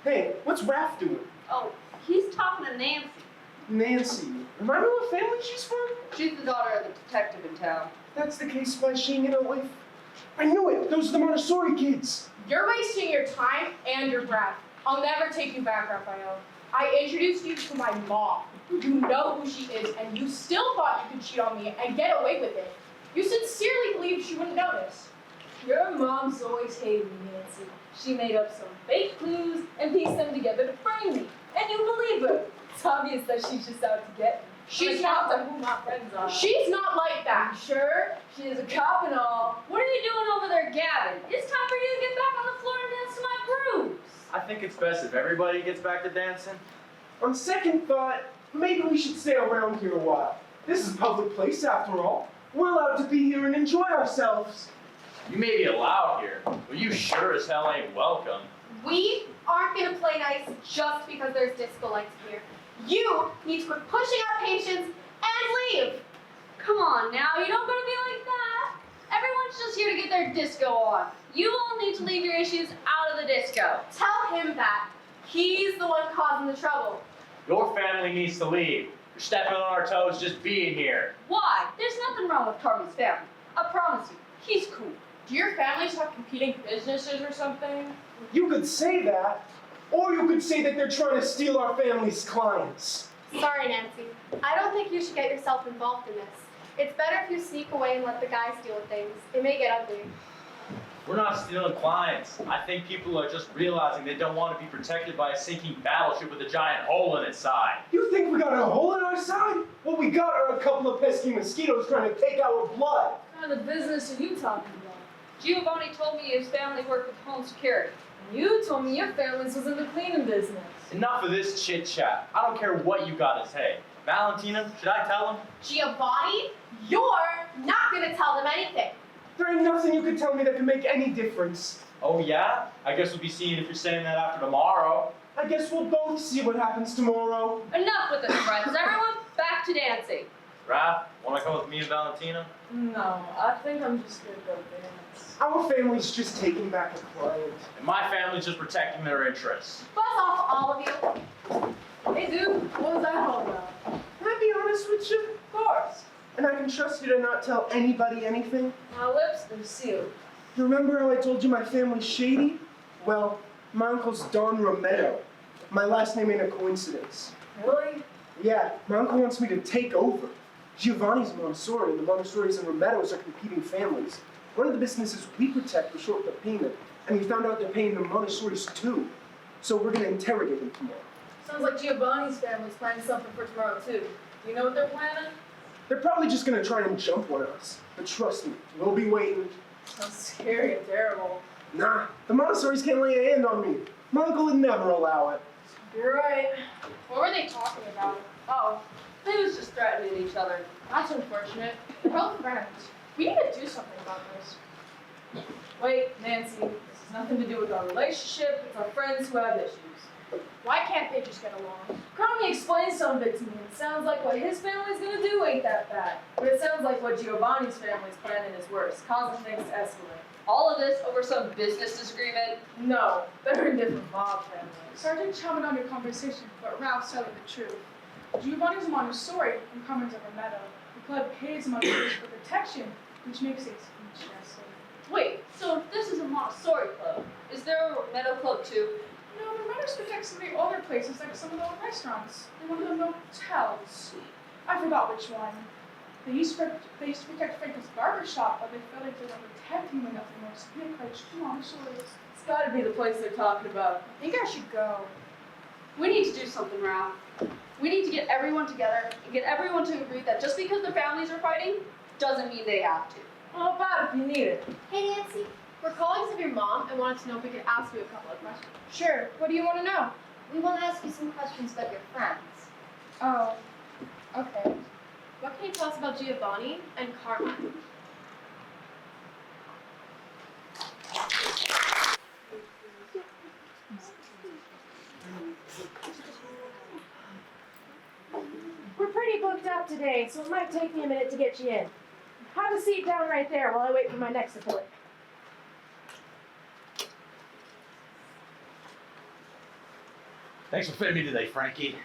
Hey, what's Raph doing? Oh, he's talking to Nancy. Nancy. Remind me what family she's from? She's the daughter of the detective in town. That's the case why she ain't get a wife. I knew it! Those are the Montessori kids! You're wasting your time and your breath. I'll never take you back, Raphael. I introduced you to my mom. You know who she is, and you still thought you could cheat on me and get away with it. You sincerely believed she wouldn't notice. Your mom's always hated me, Nancy. She made up some fake clues and pieced them together to frame me. And you believe her. It's obvious that she's just out to get me. She's not not to who my friends are. She's not like that. Sure, she is a cop and all. What are you doing over there gabbing? It's time for you to get back on the floor and dance to my grooves. I think it's best if everybody gets back to dancing. On second thought, maybe we should stay around here a while. This is a public place after all. We're allowed to be here and enjoy ourselves. You may be allowed here, but you sure as hell ain't welcome. We aren't going to play nice just because there's disco lights here. You need to quit pushing our patients and leave. Come on now, you don't gotta be like that. Everyone's just here to get their disco on. You all need to leave your issues out of the disco. Tell him that. He's the one causing the trouble. Your family needs to leave. You're stepping on our toes just being here. Why? There's nothing wrong with Carmen's family. I promise you, he's cool. Do your families have competing businesses or something? You could say that, or you could say that they're trying to steal our family's clients. Sorry, Nancy. I don't think you should get yourself involved in this. It's better if you sneak away and let the guys deal with things. It may get ugly. We're not stealing clients. I think people are just realizing they don't want to be protected by a sinking battleship with a giant hole in its side. You think we got a hole in our side? What we got are a couple of pesky mosquitoes trying to take our blood. What kind of business are you talking about? Giovanni told me his family worked with home security. And you told me your family was in the cleaning business. Enough of this chit chat. I don't care what you got to say. Valentina, should I tell him? Giovanni, you're not gonna tell them anything. There ain't nothing you can tell me that can make any difference. Oh yeah? I guess we'll be seeing if you're saying that after tomorrow. I guess we'll both see what happens tomorrow. Enough with the threats, everyone. Back to dancing. Raph, want to come with me and Valentina? No, I think I'm just gonna go dance. Our family's just taking back a client. And my family's just protecting their interests. Buzz off, all of you. Hey dude, what was that all about? Can I be honest with you? Of course. And I can trust you to not tell anybody anything? My lips are sealed. You remember how I told you my family's shady? Well, my uncle's Don Romero. My last name ain't a coincidence. Really? Yeah, my uncle wants me to take over. Giovanni's a Montessori, and the Montessoris and Romettos are competing families. One of the businesses we protect was short of payment, and we found out they're paying the Montessoris too. So we're gonna interrogate them tomorrow. Sounds like Giovanni's family's planning something for tomorrow too. Do you know what they're planning? They're probably just gonna try and jump on us. But trust me, we'll be waiting. Sounds scary and terrible. Nah, the Montessoris can't lay a hand on me. My uncle would never allow it. You're right. What were they talking about? Oh, they was just threatening each other. That's unfortunate. They're both friends. We need to do something about this. Wait, Nancy, this has nothing to do with our relationship. It's our friends who have issues. Why can't they just get along? Carmi explained some of it to me, and it sounds like what his family's gonna do ain't that bad. But it sounds like what Giovanni's family's planning is worse, causing things to escalate. All of this over some business disagreement? No, they're in different mob families. Sergeant chummed on your conversation, but Ralph's telling the truth. Giovanni's a Montessori and Carmen's a Rometto. The club pays Montessori for protection, which makes it interesting. Wait, so if this is a Montessori club, is there a Meadow Club too? No, the Romettos protect some of the older places, like some of the old restaurants. And one of the motels. I forgot which one. They used to protect Franco's barber shop, but they felt like they were protecting him enough anymore, so they approached Montessori's. It's gotta be the place they're talking about. I think I should go. We need to do something, Ralph. We need to get everyone together and get everyone to agree that just because their families are fighting doesn't mean they have to. How about if you need it? Hey Nancy, we're colleagues of your mom and wanted to know if we could ask you a couple of questions. Sure, what do you want to know? We want to ask you some questions about your friends. Oh, okay. What can you tell us about Giovanni and Carmen? We're pretty booked up today, so it might take me a minute to get you in. Have a seat down right there while I wait for my next appointment. Thanks for fitting me today, Frankie.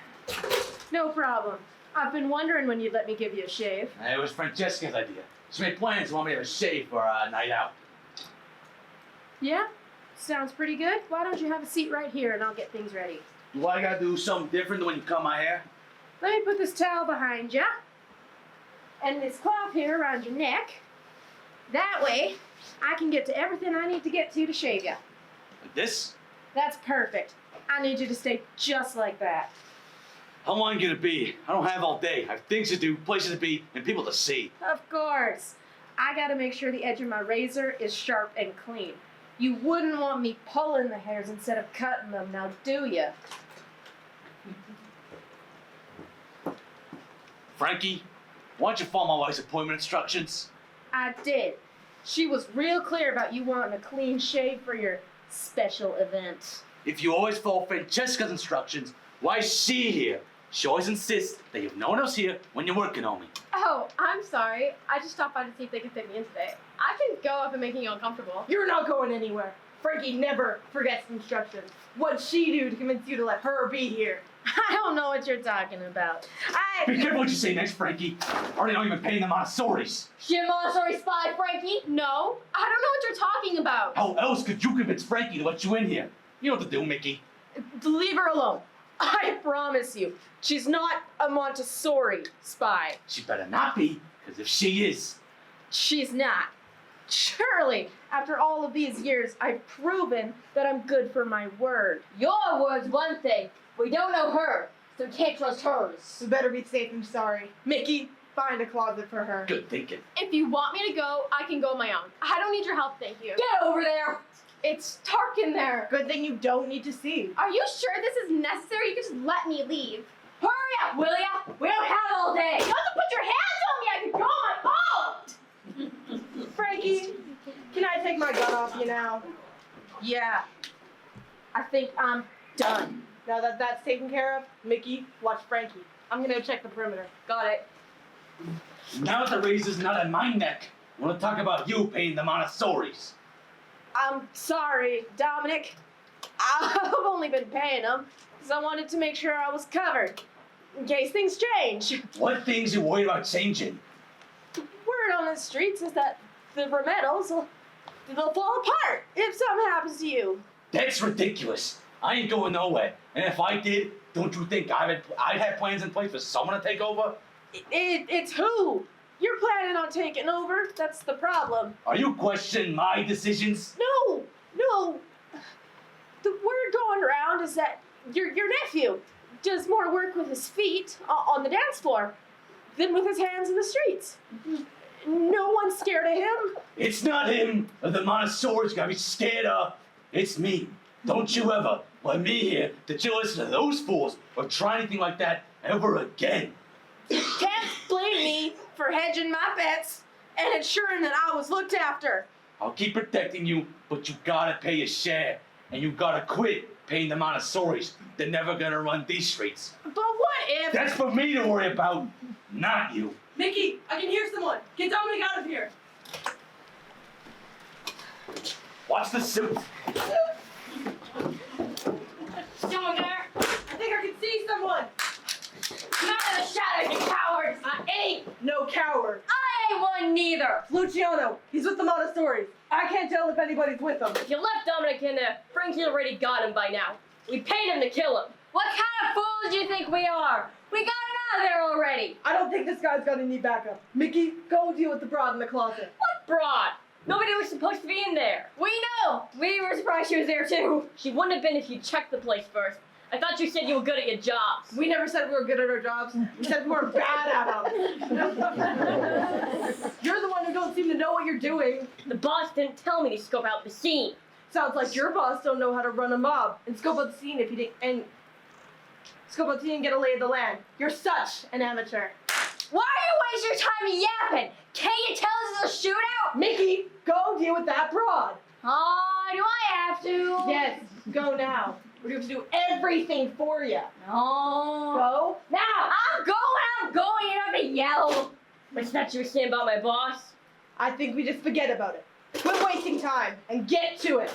No problem. I've been wondering when you'd let me give you a shave. It was Francesca's idea. She made plans to want me to have a shave for a night out. Yeah? Sounds pretty good. Why don't you have a seat right here and I'll get things ready. Do I gotta do something different than when you cut my hair? Let me put this towel behind you. And this cloth here around your neck. That way, I can get to everything I need to get to shave you. Like this? That's perfect. I need you to stay just like that. How long can it be? I don't have all day. I have things to do, places to be, and people to see. Of course. I gotta make sure the edge of my razor is sharp and clean. You wouldn't want me pulling the hairs instead of cutting them, now do you? Frankie, why don't you follow my wife's appointment instructions? I did. She was real clear about you wanting a clean shave for your special event. If you always follow Francesca's instructions, why is she here? She always insists that you have no one else here when you're working on me. Oh, I'm sorry. I just stopped by to see if they could fit me in today. I can go if I'm making you uncomfortable. You're not going anywhere. Frankie never forgets instructions. What'd she do to convince you to let her be here? I don't know what you're talking about. Be careful what you say next, Frankie. I already know you've been paying the Montessoris. She a Montessori spy, Frankie? No, I don't know what you're talking about. How else could you convince Frankie to let you in here? You know what to do, Mickey. Leave her alone. I promise you, she's not a Montessori spy. She better not be, because if she is... She's not. Surely, After all of these years, I've proven that I'm good for my word. Your word's one thing. We don't know her, so we can't trust hers. We better be safe than sorry. Mickey, find a closet for her. Good thinking. If you want me to go, I can go on my own. I don't need your help, thank you. Get over there! It's dark in there. Good thing you don't need to see. Are you sure this is necessary? You can just let me leave. Hurry up, will ya? We don't have all day. You have to put your hands on me. I can go on my own. Frankie, can I take my gun off you now? Yeah. I think I'm done. Now that that's taken care of, Mickey, watch Frankie. I'm gonna check the perimeter. Got it. Now that the razor's not at my neck, I want to talk about you paying the Montessori's. I'm sorry, Dominic. I've only been paying them because I wanted to make sure I was covered in case things change. What things you worried about changing? Word on the streets is that the Remetals they'll fall apart if something happens to you. That's ridiculous. I ain't going nowhere. And if I did, don't you think I'd have plans in place for someone to take over? It's who? You're planning on taking over. That's the problem. Are you questioning my decisions? No. The word going around is that your nephew does more work with his feet on the dance floor than with his hands in the streets. No one's scared of him. It's not him or the Montessori's gotta be scared of. It's me. Don't you ever let me hear that you listen to those fools or try anything like that ever again. You can't blame me for hedging my bets and ensuring that I was looked after. I'll keep protecting you, but you gotta pay your share. And you gotta quit paying the Montessori's. They're never gonna run these streets. But what if... That's for me to worry about, not you. Mickey, I can hear someone. Get Dominic out of here. Watch the suit. Someone there? I think I can see someone. Come out of the shadows, you cowards! I ain't no coward. I ain't one neither! Luciano, he's with the Montessori's. I can't tell if anybody's with him. If you left Dominic in there, Frankie already got him by now. We paid him to kill him. What kind of fools do you think we are? We got him out of there already. I don't think this guy's got any backup. Mickey, go deal with the broad in the closet. What broad? Nobody was supposed to be in there. We know. We were surprised she was there too. She wouldn't have been if you checked the place first. I thought you said you were good at your jobs. We never said we were good at our jobs. We said we were bad at them. You're the one who don't seem to know what you're doing. The boss didn't tell me to scope out the scene. Sounds like your boss don't know how to run a mob and scope out the scene if you didn't scope out the scene and get a lay of the land. You're such an amateur. Why are you wasting your time yapping? Can't you tell this is a shootout? Mickey, go deal with that broad. Oh, do I have to? Yes, go now. We're going to do everything for you. No. Go now. I'm going. You don't have to yell. What's that you were saying about my boss? I think we just forget about it. Quit wasting time and get to it.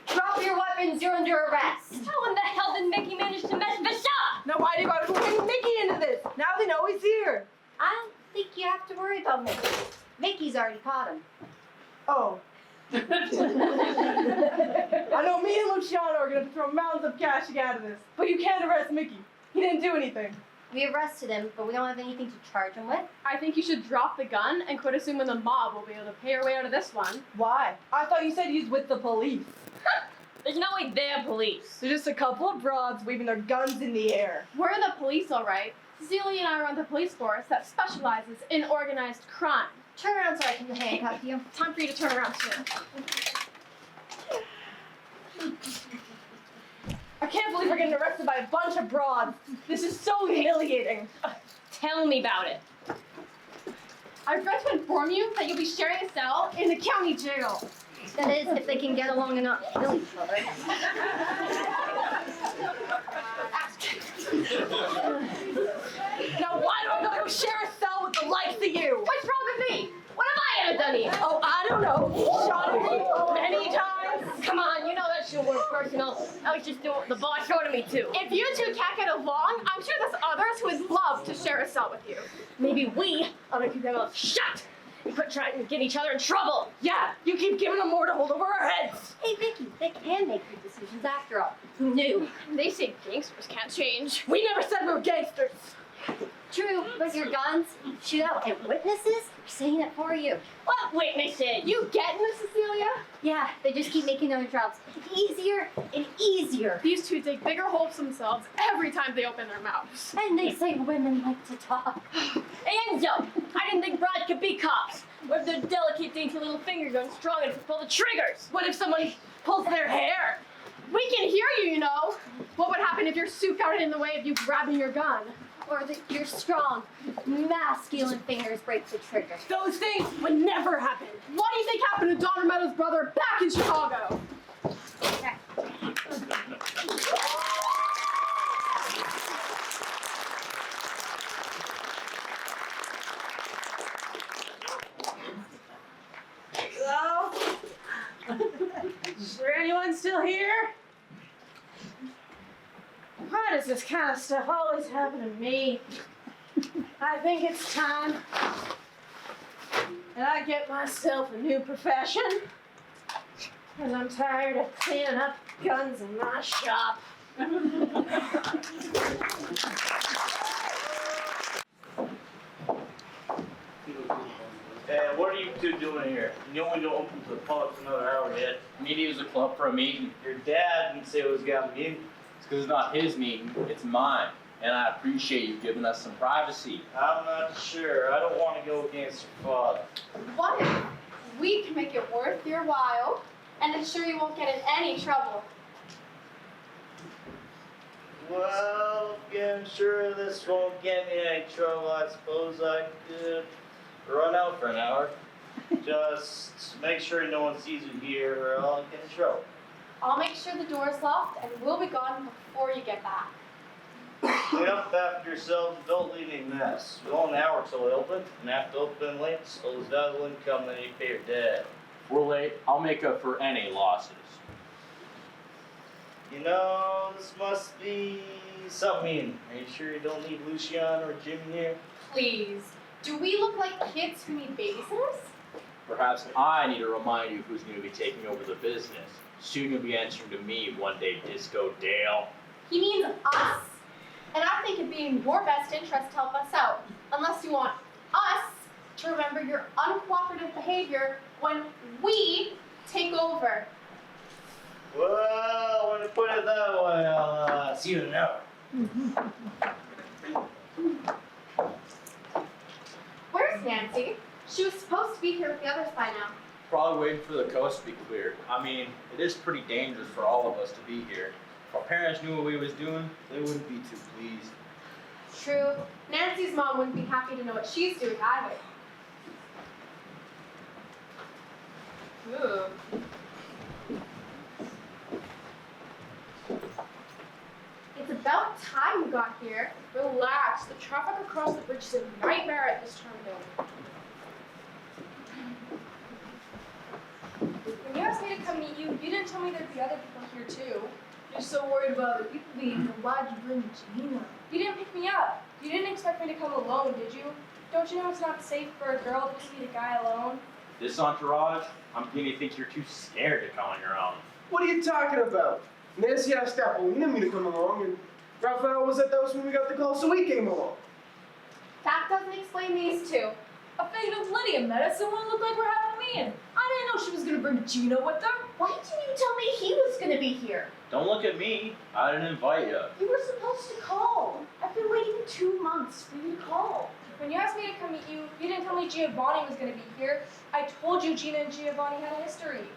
Drop your weapons, you're under arrest. How in the hell did Mickey manage to mess this up? Now why do you gotta bring Mickey into this? Now they know he's here. I don't think you have to worry about Mickey. Mickey's already caught him. Oh. I know me and Luciano are gonna throw mountains of cash to get out of this, but you can't arrest Mickey. He didn't do anything. We arrested him, but we don't have anything to charge him with. I think you should drop the gun and quit assuming the mob will be able to pay your way out of this one. Why? I thought you said he's with the police. There's no way they're police. They're just a couple of broads waving their guns in the air. We're the police, all right. Cecilia and I run the police force that specializes in organized crime. Turn around so I can handcuff you. Time for you to turn around too. I can't believe we're getting arrested by a bunch of broads. This is so humiliating. Tell me about it. I regret to inform you that you'll be sharing a cell in the county jail. That is, if they can get along and not kill each other. Now why do I gotta go share a cell with the likes of you? What's wrong with me? What have I ever done to you? Oh, I don't know. Shot me many times. Come on, you know that shit weren't personal. I was just doing what the boss ordered me to. If you two can't get along, I'm sure there's others who would love to share a cell with you. Maybe we ought to keep our mouths shut and quit trying to get each other in trouble. Yeah, you keep giving them more to hold over our heads. Hey, Vicky, they can make good decisions after all. Who knew? They say gangsters can't change. We never said we were gangsters. True, but your guns, shootout, and witnesses are saying it for you. What witnesses? You getting this, Cecilia? Yeah, they just keep making their jobs easier and easier. These two dig bigger holes themselves every time they open their mouths. And they say women like to talk. Enzo, I didn't think brides could be cops. What if their delicate, dainty little fingers aren't strong enough to pull the triggers? What if someone pulls their hair? We can hear you, you know. What would happen if your suit got in the way of you grabbing your gun? Or that your strong, masculine fingers break the trigger. Those things would never happen. What do you think happened to Don Meadows' brother back in Chicago? Hello? Is there anyone still here? Why does this kind of stuff always happen to me? I think it's time that I get myself a new profession. Because I'm tired of cleaning up guns in my shop. Hey, what are you two doing here? You only don't open to the public for another hour yet. Media's a club for a meeting. Your dad didn't say it was got a meeting. It's because it's not his meeting, it's mine. And I appreciate you giving us some privacy. I'm not sure. I don't want to go against your father. What if we can make it worth your while and ensure you won't get in any trouble? Well, I'm sure this won't get me in any trouble. I suppose I could run out for an hour. Just make sure no one sees you here or I'll get in trouble. I'll make sure the door is locked and we'll be gone before you get back. Clean up after yourselves, don't leave any mess. You got an hour till they open, and after open late, so there's valuable income that you pay your dad. If we're late, I'll make up for any losses. You know, this must be something. Are you sure you don't need Lucian or Jim here? Please, do we look like kids who need babysitters? Perhaps I need to remind you who's going to be taking over the business. Soon you'll be answering to me one day, Disco Dale. He means us. And I think it'd be in your best interest to help us out, unless you want us to remember your uncooperative behavior when we take over. Well, when you put it that way, I'll see you in an hour. Where's Nancy? She was supposed to be here with the others by now. Probably waiting for the coast to be cleared. I mean, it is pretty dangerous for all of us to be here. If our parents knew what we was doing, they wouldn't be too pleased. True. Nancy's mom wouldn't be happy to know what she's doing either. Ooh. It's about time you got here. Relax. The traffic across the bridge is a nightmare at this time of day. When you asked me to come meet you, you didn't tell me there'd be other people here too. You're so worried about other people being here. Why'd you bring Gina? You didn't pick me up. You didn't expect me to come alone, did you? Don't you know it's not safe for a girl to meet a guy alone? This entourage, I'm beginning to think you're too scared to come on your own. What are you talking about? Nancy asked Apollina me to come along, and Raphael was at the house when we got the call, so he came along. That doesn't explain these two. I figured if Lydia met us, it wouldn't look like we're having a meeting. I didn't know she was gonna bring Gina with her. Why didn't you tell me he was gonna be here? Don't look at me. I didn't invite you. You were supposed to call. I've been waiting 2 months for you to call. When you asked me to come meet you, you didn't tell me Giovanni was going to be here. I told you Gina and Giovanni had a history.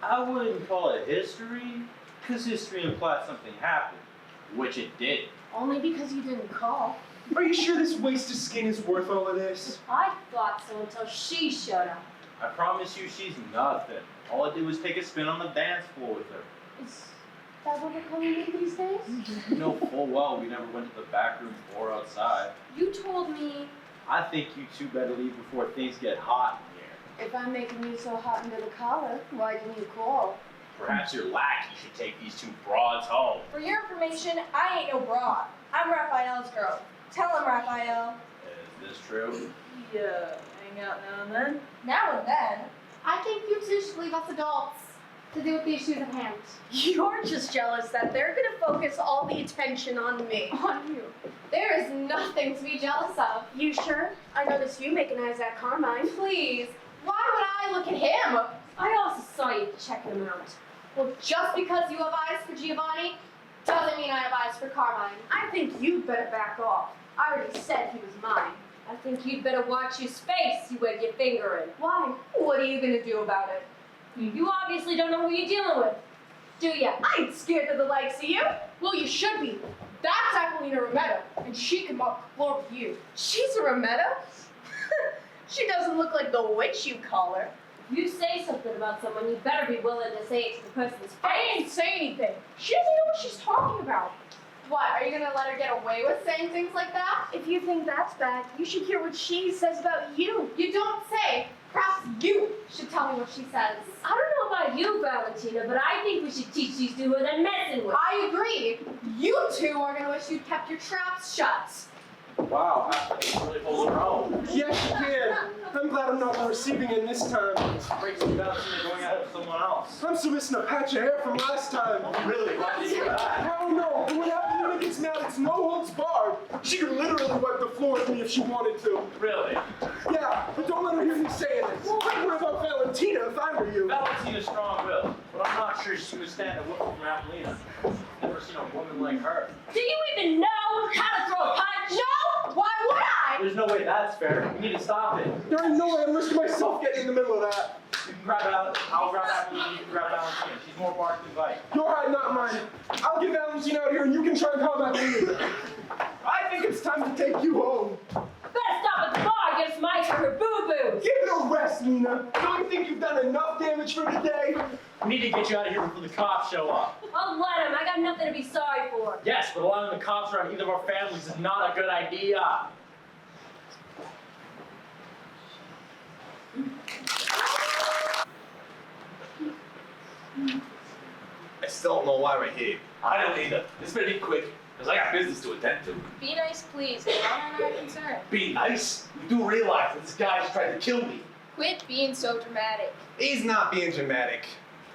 I wouldn't call it history, because history implies something happened, which it did. Only because you didn't call. Are you sure this waste of skin is worth all of this? I thought so until she showed up. I promise you she's nothing. All I did was take a spin on the dance floor with her. Is that what we're calling it these days? You know full well we never went to the back room or outside. You told me I think you two better leave before things get hot in here. if I'm making you so hot under the collar, why didn't you call? Perhaps your lackey should take these two broads home. For your information, I ain't no broad. I'm Raphael's girl. Tell him, Raphael. Is this true? Yeah, hang out now and then. Now and then. I think you two should leave us adults. to do with the issues at hand. You're just jealous that they're gonna focus all the attention on me. On you. There is nothing to be jealous of. You sure? I noticed you making eyes at Carmine. Please, why would I look at him? I also saw you checking him out. Well, just because you have eyes for Giovanni doesn't mean I have eyes for Carmine. I think you'd better back off. I already said he was mine. I think you'd better watch your space you wave your finger in. Why? What are you gonna do about it? You obviously don't know who you're dealing with, do ya? I ain't scared of the likes of you. Well, you should be. That's Aquilina Rometto, and she can mop the floor with you. She's a Rometto? She doesn't look like the witch you call her. If you say something about someone, you better be willing to say it to the person's face. I didn't say anything. She doesn't know what she's talking about. What, are you gonna let her get away with saying things like that? If you think that's bad, you should hear what she says about you. You don't say. Perhaps you should tell me what she says. I don't know about you, Valentina, but I think we should teach these two who they're messing with. I agree. You two are gonna wish you'd kept your traps shut. Wow, really holds her own. Yes, you can. I'm glad I'm not the receiving end this time. Breaks me down to going out with someone else. I'm still missing a patch of hair from last time. Really? Why did you hear that? I don't know, but when Aquilina gets mad, it's no holds barred. She could literally wipe the floor with me if she wanted to. Really? Yeah, but don't let her hear me saying this. I'd worry about Valentina if I were you. Valentina's strong-willed, but I'm not sure she would stand a whooping from Aquilina. Never seen a woman like her. Do you even know how to throw a punch? No! Why would I? There's no way that's fair. We need to stop it. There ain't no way I'm risking myself getting in the middle of that. You can grab out. I'll grab Aquilina. You can grab Valentina. She's more bark than bite. Your hide, not mine. I'll get Valentina out here and you can try and combat me. I think it's time to take you home. Better stop at the bar and get some ice for her boo-boo. Give it a rest, Nina. Don't you think you've done enough damage for today? We need to get you out of here before the cops show up. I'll let him. I got nothing to be sorry for. Yes, but allowing the cops around either of our families is not a good idea. I still don't know why we're here. I don't either. This better be quick, because I got business to attend to. Be nice, please. Not our concern. Be nice. You do realize that this guy just tried to kill me. Quit being so dramatic. He's not being dramatic.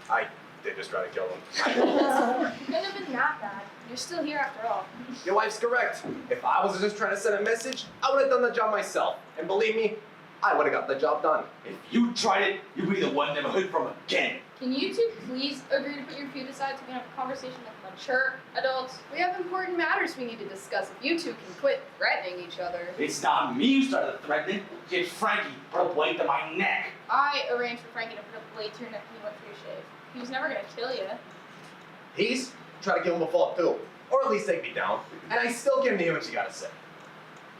I did just try to kill him. Couldn't have been that bad. You're still here after all. Your wife's correct. If I was just trying to send a message, I would have done the job myself. And believe me, I would have got the job done. If you tried it, you'd be the one never heard from again. Can you two please agree to put your feud aside so we can have a conversation with mature adults? We have important matters we need to discuss. If you two can quit threatening each other. It's not me who started threatening. It's Frankie put a blade to my neck. I arranged for Frankie to put a blade to your neck when you went for your shave. He was never gonna kill you. He's tried to kill him before too. Or at least take me down. And I still can't hear what you gotta say.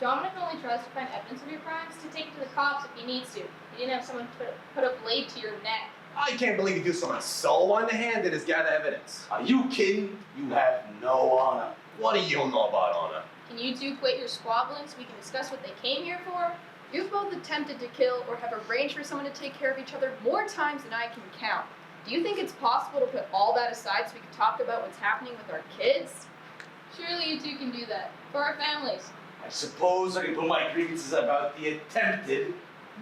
Dominic only tries to find evidence of your crimes to take it to the cops if he needs to. He didn't have someone put a blade to your neck. I can't believe you do someone so underhanded as gather evidence. Are you kidding? You have no honor. What do you know about honor? Can you two quit your squabbling so we can discuss what they came here for? You've both attempted to kill or have arranged for someone to take care of each other more times than I can count. Do you think it's possible to put all that aside so we can talk about what's happening with our kids? Surely you two can do that. For our families. I suppose I can put my grievances about the attempted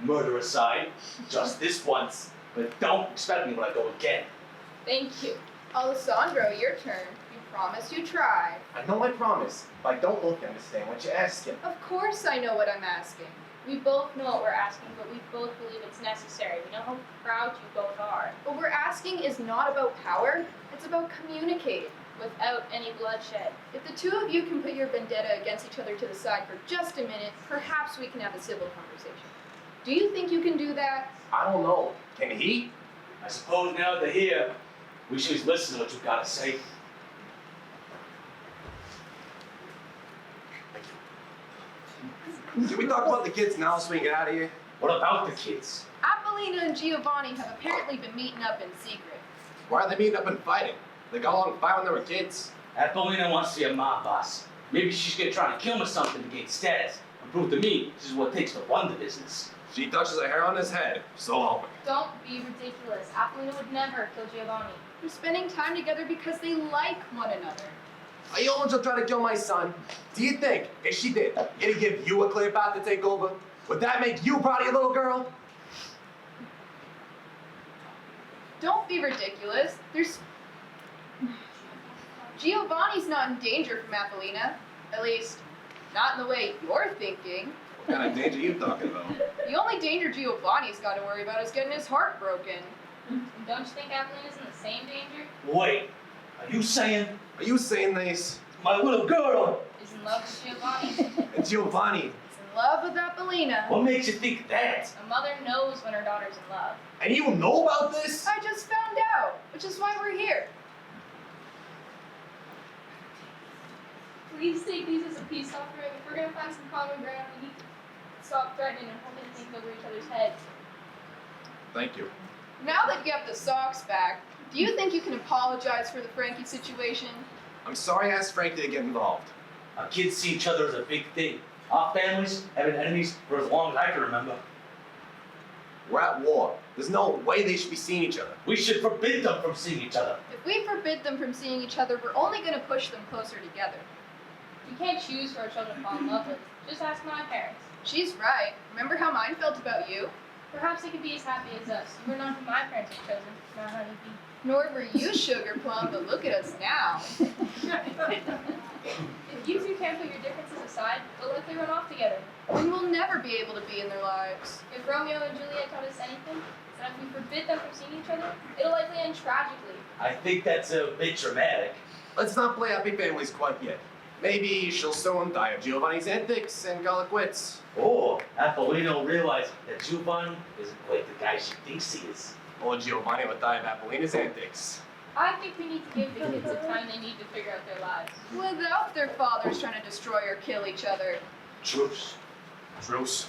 murder aside, just this once, but don't expect me when I go again. Thank you. Alessandro, your turn. You promised you'd try. I know I promise, but I don't look to understand what you're asking. Of course I know what I'm asking. We both know what we're asking, but we both believe it's necessary. We know how proud you both are. What we're asking is not about power, it's about communicating without any bloodshed. If the two of you can put your vendetta against each other to the side for just a minute, perhaps we can have a civil conversation. Do you think you can do that? I don't know. Can he? I suppose now that they're here, we should listen to what you've got to say. Can we talk about the kids now so we can get out of here? What about the kids? Apollina and Giovanni have apparently been meeting up in secret. Why are they meeting up and fighting? They got along fine when they were kids. Apollina wants to be a mob boss. Maybe she's gonna try to kill him or something to gain status and prove to me this is what it takes to run the business. She touches a hair on his head, so help me. Don't be ridiculous. Apollina would never kill Giovanni. They're spending time together because they like one another. Are you almost trying to kill my son? Do you think, if she did, it'd give you a clear path to take over? Would that make you proud of your little girl? Don't be ridiculous. Giovanni's not in danger from Apollina. At least, not in the way you're thinking. What kind of danger are you talking about? The only danger Giovanni's got to worry about is getting his heart broken. Don't you think Apollina's in the same danger? Wait, are you saying Nace? my little girl Is in love with Giovanni? And Giovanni. He's in love with Apollina. What makes you think that? A mother knows when her daughter's in love. And you know about this? I just found out, which is why we're here. Please take these as a peace offering. If we're gonna find some common ground, we need to stop threatening and holding things over each other's heads. Thank you. Now that you have the socks back, do you think you can apologize for the Frankie situation? I'm sorry I asked Frankie to get involved. Our kids see each other as a big thing. Our families have been enemies for as long as I can remember. We're at war. There's no way they should be seeing each other. We should forbid them from seeing each other. If we forbid them from seeing each other, we're only going to push them closer together. We can't choose who our children fall in love with. Just ask my parents. She's right. Remember how mine felt about you? Perhaps they could be as happy as us. You were not who my parents have chosen, not honeybee. Nor were you, Sugar Plum, but look at us now. If you two can't put your differences aside, they'll likely run off together. We will never be able to be in their lives. If Romeo and Juliet taught us anything, it's that if we forbid them from seeing each other, it'll likely end tragically. I think that's a bit dramatic. Let's not play happy families quite yet. Maybe she'll soon die of Giovanni's antics and garlic wits. Or Apollina will realize that Giovanni isn't quite the guy she thinks he is. Or Giovanni will die of Apollina's antics. I think we need to give the kids the time they need to figure out their lives. Without their fathers trying to destroy or kill each other. Truce. Truce.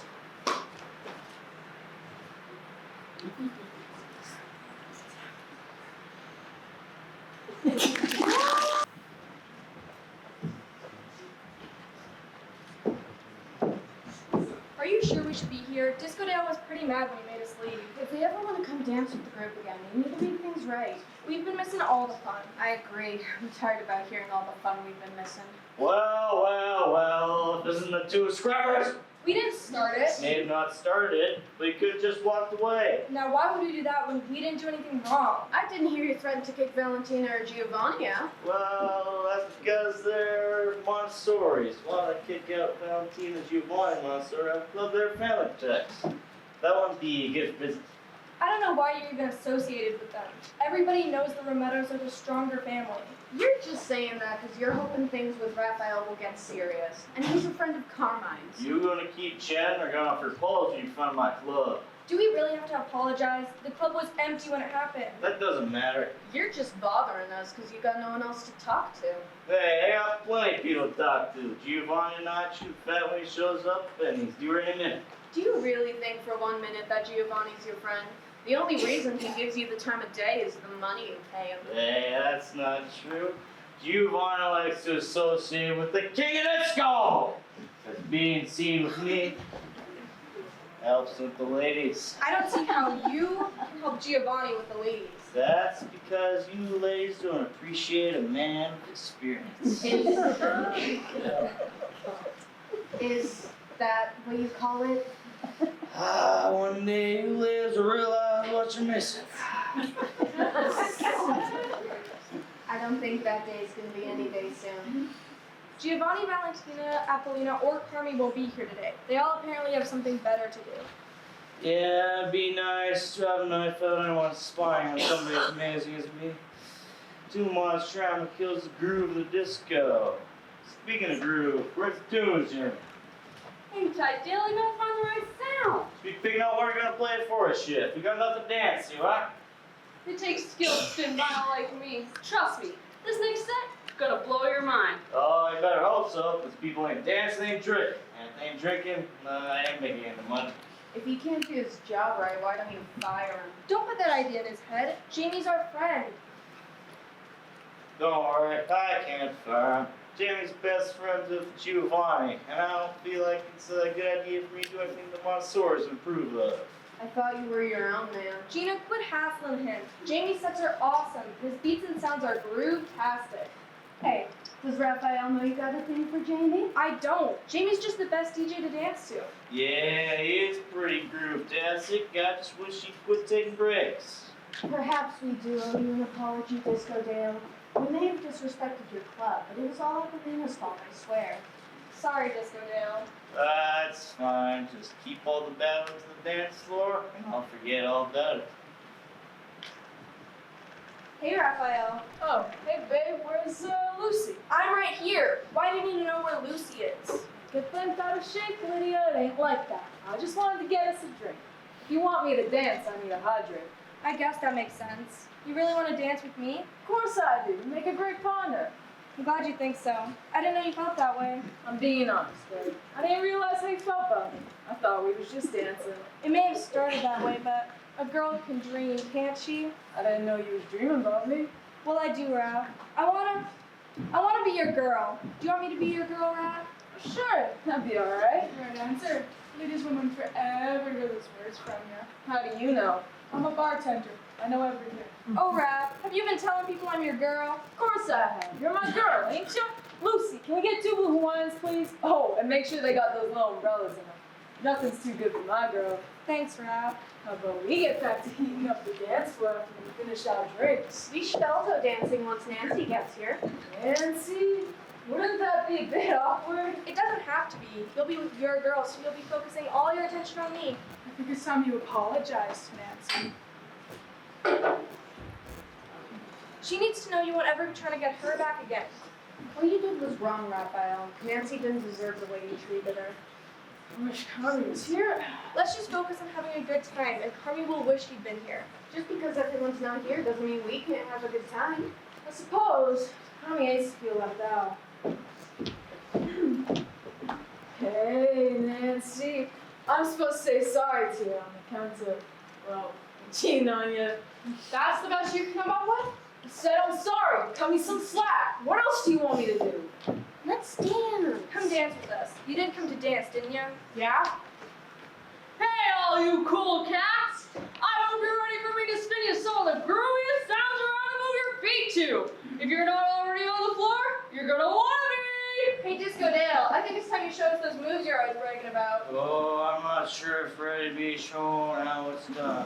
Are you sure we should be here? Disco Dale was pretty mad when he made us leave. If they ever want to come dance with the group again, we need to make things right. We've been missing all the fun. I agree. I'm tired about hearing all the fun we've been missing. Well, if isn't the two scrubbers? We didn't start it. May have not started it, but you could have just walked away. Now, why would we do that when we didn't do anything wrong? I didn't hear you threaten to kick Valentina or Giovanni out. Well, that's because they're Montessori's. Want to kick out Valentina Giovanni Montessori? I love their family protects. That wouldn't be good business. I don't know why you're even associated with them. Everybody knows the Romettos are the stronger family. You're just saying that because you're hoping things with Raphael will get serious. And he's a friend of Carmine's. You gonna keep chatting or gonna offer apology in front of my club? Do we really have to apologize? The club was empty when it happened. That doesn't matter. You're just bothering us because you got no one else to talk to. Hey, I got plenty of people to talk to. Giovanni and I shoot fat when he shows up, and he's due in a minute. Do you really think for 1 minute that Giovanni's your friend? The only reason he gives you the time of day is the money you pay him. Hey, that's not true. Giovanni likes to associate with the king of disco. Because being seen with me helps with the ladies. I don't see how you can help Giovanni with the ladies. That's because you ladies don't appreciate a man with experience. Is that what you call it? One day you ladies will realize what you're missing. I don't think that day's gonna be any day soon. Giovanni, Valentina, Apollina, or Carmi won't be here today. They all apparently have something better to do. Yeah, it'd be nice to have a knife out and one spying on somebody as amazing as me. Too much trying to kill the groove of the disco. Speaking of groove, where's the tunes, Jimmy? Ain't I daily gonna find the right sound? Be picking out where you're gonna play it for us, shit. We got nothing to dance to, huh? It takes skill to spin vinyl like me. Trust me, this next set gonna blow your mind. Oh, you better hope so, because people ain't dancing, they ain't drinking. And if they ain't drinking, I ain't making any money. If he can't do his job right, why don't you fire him? Don't put that idea in his head. Jamie's our friend. Don't worry, I can't fire him. Jamie's best friends with Giovanni, and I don't feel like it's a good idea for me to do anything the Montessori's would approve of. I thought you were your own man. Gina, quit hassling him. Jamie's sets are awesome. His beats and sounds are groove-tastic. Hey, does Raphael know you got a thing for Jamie? I don't. Jamie's just the best DJ to dance to. Yeah, he is pretty groove-tastic. I just wish he'd quit taking breaks. Perhaps we do owe you an apology, Disco Dale. We may have disrespected your club, but it was all Evelina's fault, I swear. Sorry, Disco Dale. That's fine. Just keep all the bad ones to the dance floor, and I'll forget all about it. Hey, Raphael. Oh, hey babe, where's Lucy? I'm right here. Why do you need to know where Lucy is? Get bent out of shape, Lydia. It ain't like that. I just wanted to get us a drink. If you want me to dance, I need a hydrate. I guess that makes sense. You really want to dance with me? Of course I do. You make a great partner. I'm glad you think so. I didn't know you felt that way. I'm being honest, babe. I didn't realize how you felt about me. I thought we was just dancing. It may have started that way, but a girl can dream, can't she? I didn't know you was dreaming about me. Well, I do, Raph. I wanna be your girl. Do you want me to be your girl, Raph? Sure, that'd be alright. Right answer. Ladies, women forever hear those words from you. How do you know? I'm a bartender. I know everything. Oh, Raph, have you been telling people I'm your girl? Of course I have. You're my girl, ain't you? Lucy, can we get 2 blue Hawaiians, please? Oh, and make sure they got those little umbrellas in them. Nothing's too good for my girl. Thanks, Raph. How about we get back to heating up the dance floor after we finish our drinks? We should also dancing once Nancy gets here. Nancy? Wouldn't that be a bit awkward? It doesn't have to be. You'll be with your girl, so you'll be focusing all your attention on me. I think it's time you apologize to Nancy. She needs to know you won't ever be trying to get her back again. What you did was wrong, Raphael. Nancy didn't deserve the way you treated her. I wish Carmi was here. Let's just focus on having a good time, and Carmi will wish he'd been here. Just because everyone's not here doesn't mean we can't have a good time. I suppose Carmi hates to feel left out. Hey, Nancy. I'm supposed to say sorry to you on account of, well, cheating on you. That's the best you can come up with? I said I'm sorry. Cut me some slack. What else do you want me to do? Let's dance. Come dance with us. You did come to dance, didn't you? Yeah? Hey, all you cool cats! I hope you're ready for me to spin you some of the grooviest sounds around to move your feet to. If you're not already on the floor, you're gonna want to be. Hey, Disco Dale, I think it's time you show us those moves you're always bragging about. Oh, I'm not sure if ready to be shown how it's done.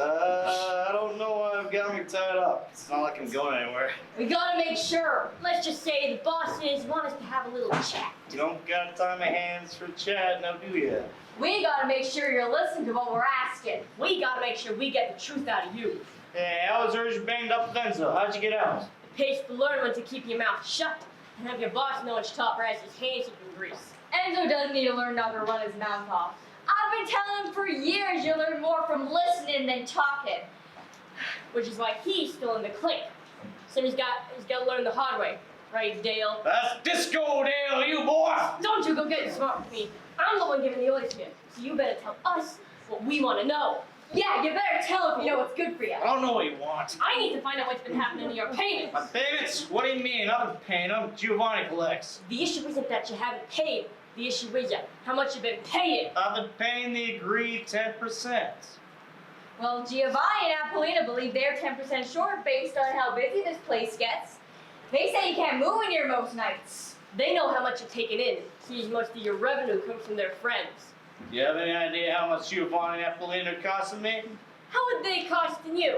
I don't know why I've got me tied up. It's not like I'm going anywhere. We gotta make sure. Let's just say the bosses want us to have a little chat. You don't got to tie my hands for chat now, do you? We gotta make sure you're listening to what we're asking. We gotta make sure we get the truth out of you. Hey, I was already banged up Enzo. How'd you get out? It pays to learn when to keep your mouth shut and have your boss know which top brass his hands you can grease. Enzo doesn't need to learn not to run his mouth off. I've been telling him for years you learn more from listening than talking. Which is why he's still in the clink. So he's got to learn the hard way. Right, Dale? That's Disco Dale, you boy! Don't you go getting smart with me. I'm the one giving the orders here. So you better tell us what we want to know. Yeah, you better tell if you know what's good for you. I don't know what you want. I need to find out what's been happening to your payments. My payments? What do you mean? I've been paying them. Giovanni collects. The issue isn't that you haven't paid. The issue is how much you've been paying. I've been paying the agreed 10%. Well, Giovanni and Apollina believe they're 10% short based on how busy this place gets. They say you can't move in here most nights. They know how much you're taking in, since most of your revenue comes from their friends. Do you have any idea how much Giovanni and Apollina are costing me? How would they costing you?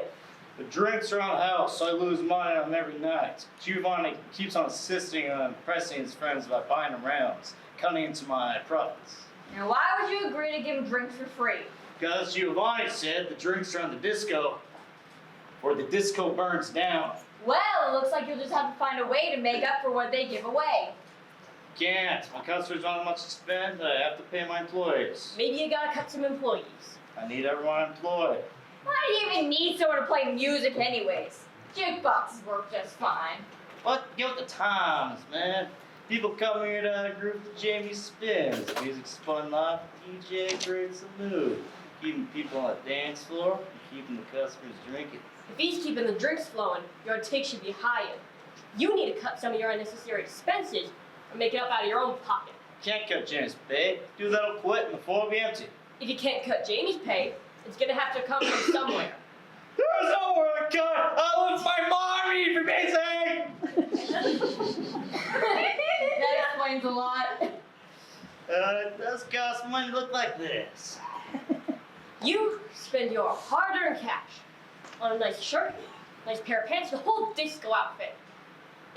The drinks are on the house, so I lose money on them every night. Giovanni keeps on insisting on impressing his friends by buying them rounds, cutting into my profits. Now, why would you agree to give him drinks for free? Because Giovanni said the drinks are on the disco, or the disco burns down. Well, it looks like you'll just have to find a way to make up for what they give away. Can't. My customers don't have much to spend. I have to pay my employees. Maybe you gotta cut some employees. I need everyone employed. Why do you even need someone to play music anyways? Jukeboxes work just fine. What? Get with the times, man. People come here to groove to Jamie Spins. Music's fun live, DJ creates a mood. Keeping people on the dance floor, keeping the customers drinking. If he's keeping the drinks flowing, your take should be higher. You need to cut some of your unnecessary expenses or make it up out of your own pocket. Can't cut Jamie's pay. Do that'll quit and the floor will be empty. If you can't cut Jamie's pay, it's gonna have to come from somewhere. There's nowhere to cut! I live my mommy for Pete's sake! That explains a lot. It does cost money to look like this. You spend your hard-earned cash on a nice shirt, nice pair of pants, the whole disco outfit.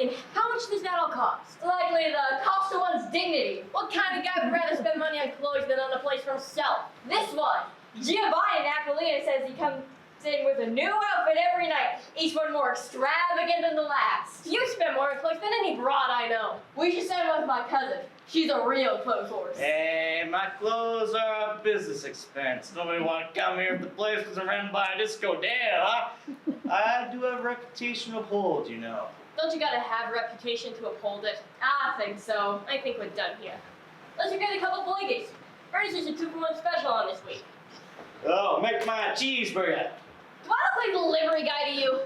And how much does that all cost? Likely the cost of one's dignity. What kind of guy would rather spend money on clothes than on a place for himself? This one, Giovanni Napolina says he comes in with a new outfit every night, each one more extravagant than the last. You spend more on clothes than any broad I know. We should send one with my cousin. She's a real clothes horse. Hey, my clothes are a business expense. Nobody want to come here if the place was ran by a disco dad, huh? I do have a reputation to uphold, you know. Don't you gotta have a reputation to uphold it? I think so. I think we're done here. Let's get a couple boygies. Bernie's just a 2-for-1 special on this week. Oh, make my cheeseburger. Do I look like delivery guy to you?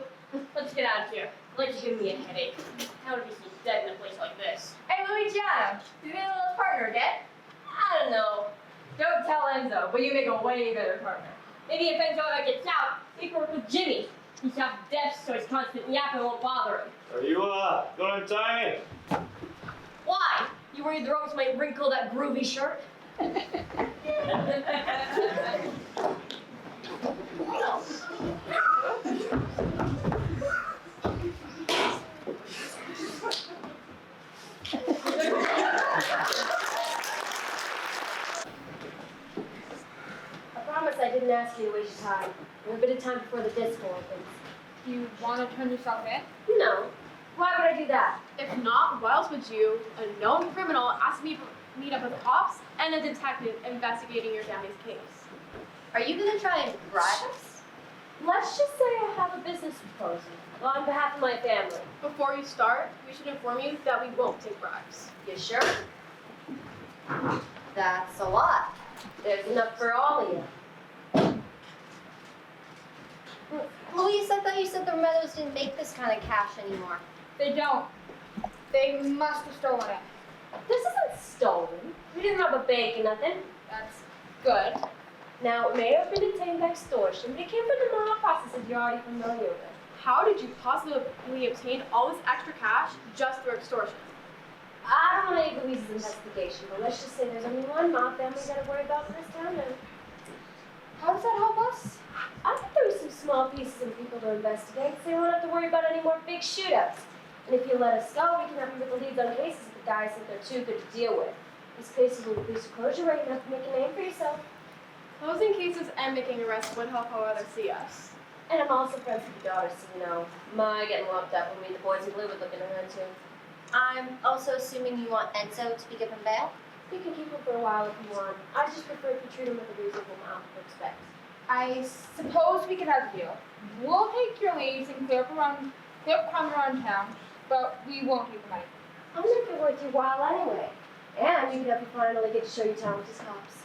Let's get out of here. Like you're giving me a headache. I want to be so dead in a place like this. Hey, Luciano, do you get a little partner yet? I don't know. Don't tell Enzo, but you make a way better partner. Maybe if Enzo ever gets out, he can work with Jimmy. He's half deaf, so his constant yapping won't bother him. Are you, gonna tie me? Why? You worried the ropes might wrinkle that groovy shirt? I promise I didn't ask you to waste your time. We have a bit of time before the disco opens. You want to turn yourself in? No. Why would I do that? If not, why else would you, a known criminal, ask me to meet up with cops and a detective investigating your family's case? Are you gonna try and bribe us? Let's just say I have a business proposal on behalf of my family. Before you start, we should inform you that we won't take bribes. You sure? That's a lot. There's enough for all of you. Luis, I thought you said the Meadows didn't make this kind of cash anymore. They don't. They must have stolen it. This isn't stolen. We didn't rob a bank or nothing. That's good. Now, it may have been obtained by extortion, but it came from the normal processes you're already familiar with. How did you possibly obtain all this extra cash just through extortion? I don't want to aid Louise's investigation, but let's just say there's only one mob family you gotta worry about in this town now. How does that help us? I think there are some small pieces and people to investigate, so you won't have to worry about any more big shootouts. And if you let us go, we can help you with the leads on cases that the guys think they're too good to deal with. These cases will increase your closure rate and have to make a name for yourself. Closing cases and making arrests would help how others see us. And I'm also friends with your daughter, so you know, my getting locked up will mean the boys in blue would look at her too. I'm also assuming you want Enzo to be given bail? You can keep him for a while if you want. I just prefer if you treat him with a reasonable amount of respect. I suppose we could have a deal. We'll take your leads and clear up crime around town, but we won't take the money. I'm not gonna work you a while anyway. And you can help you finally get to show your town with his cops.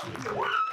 Heatin.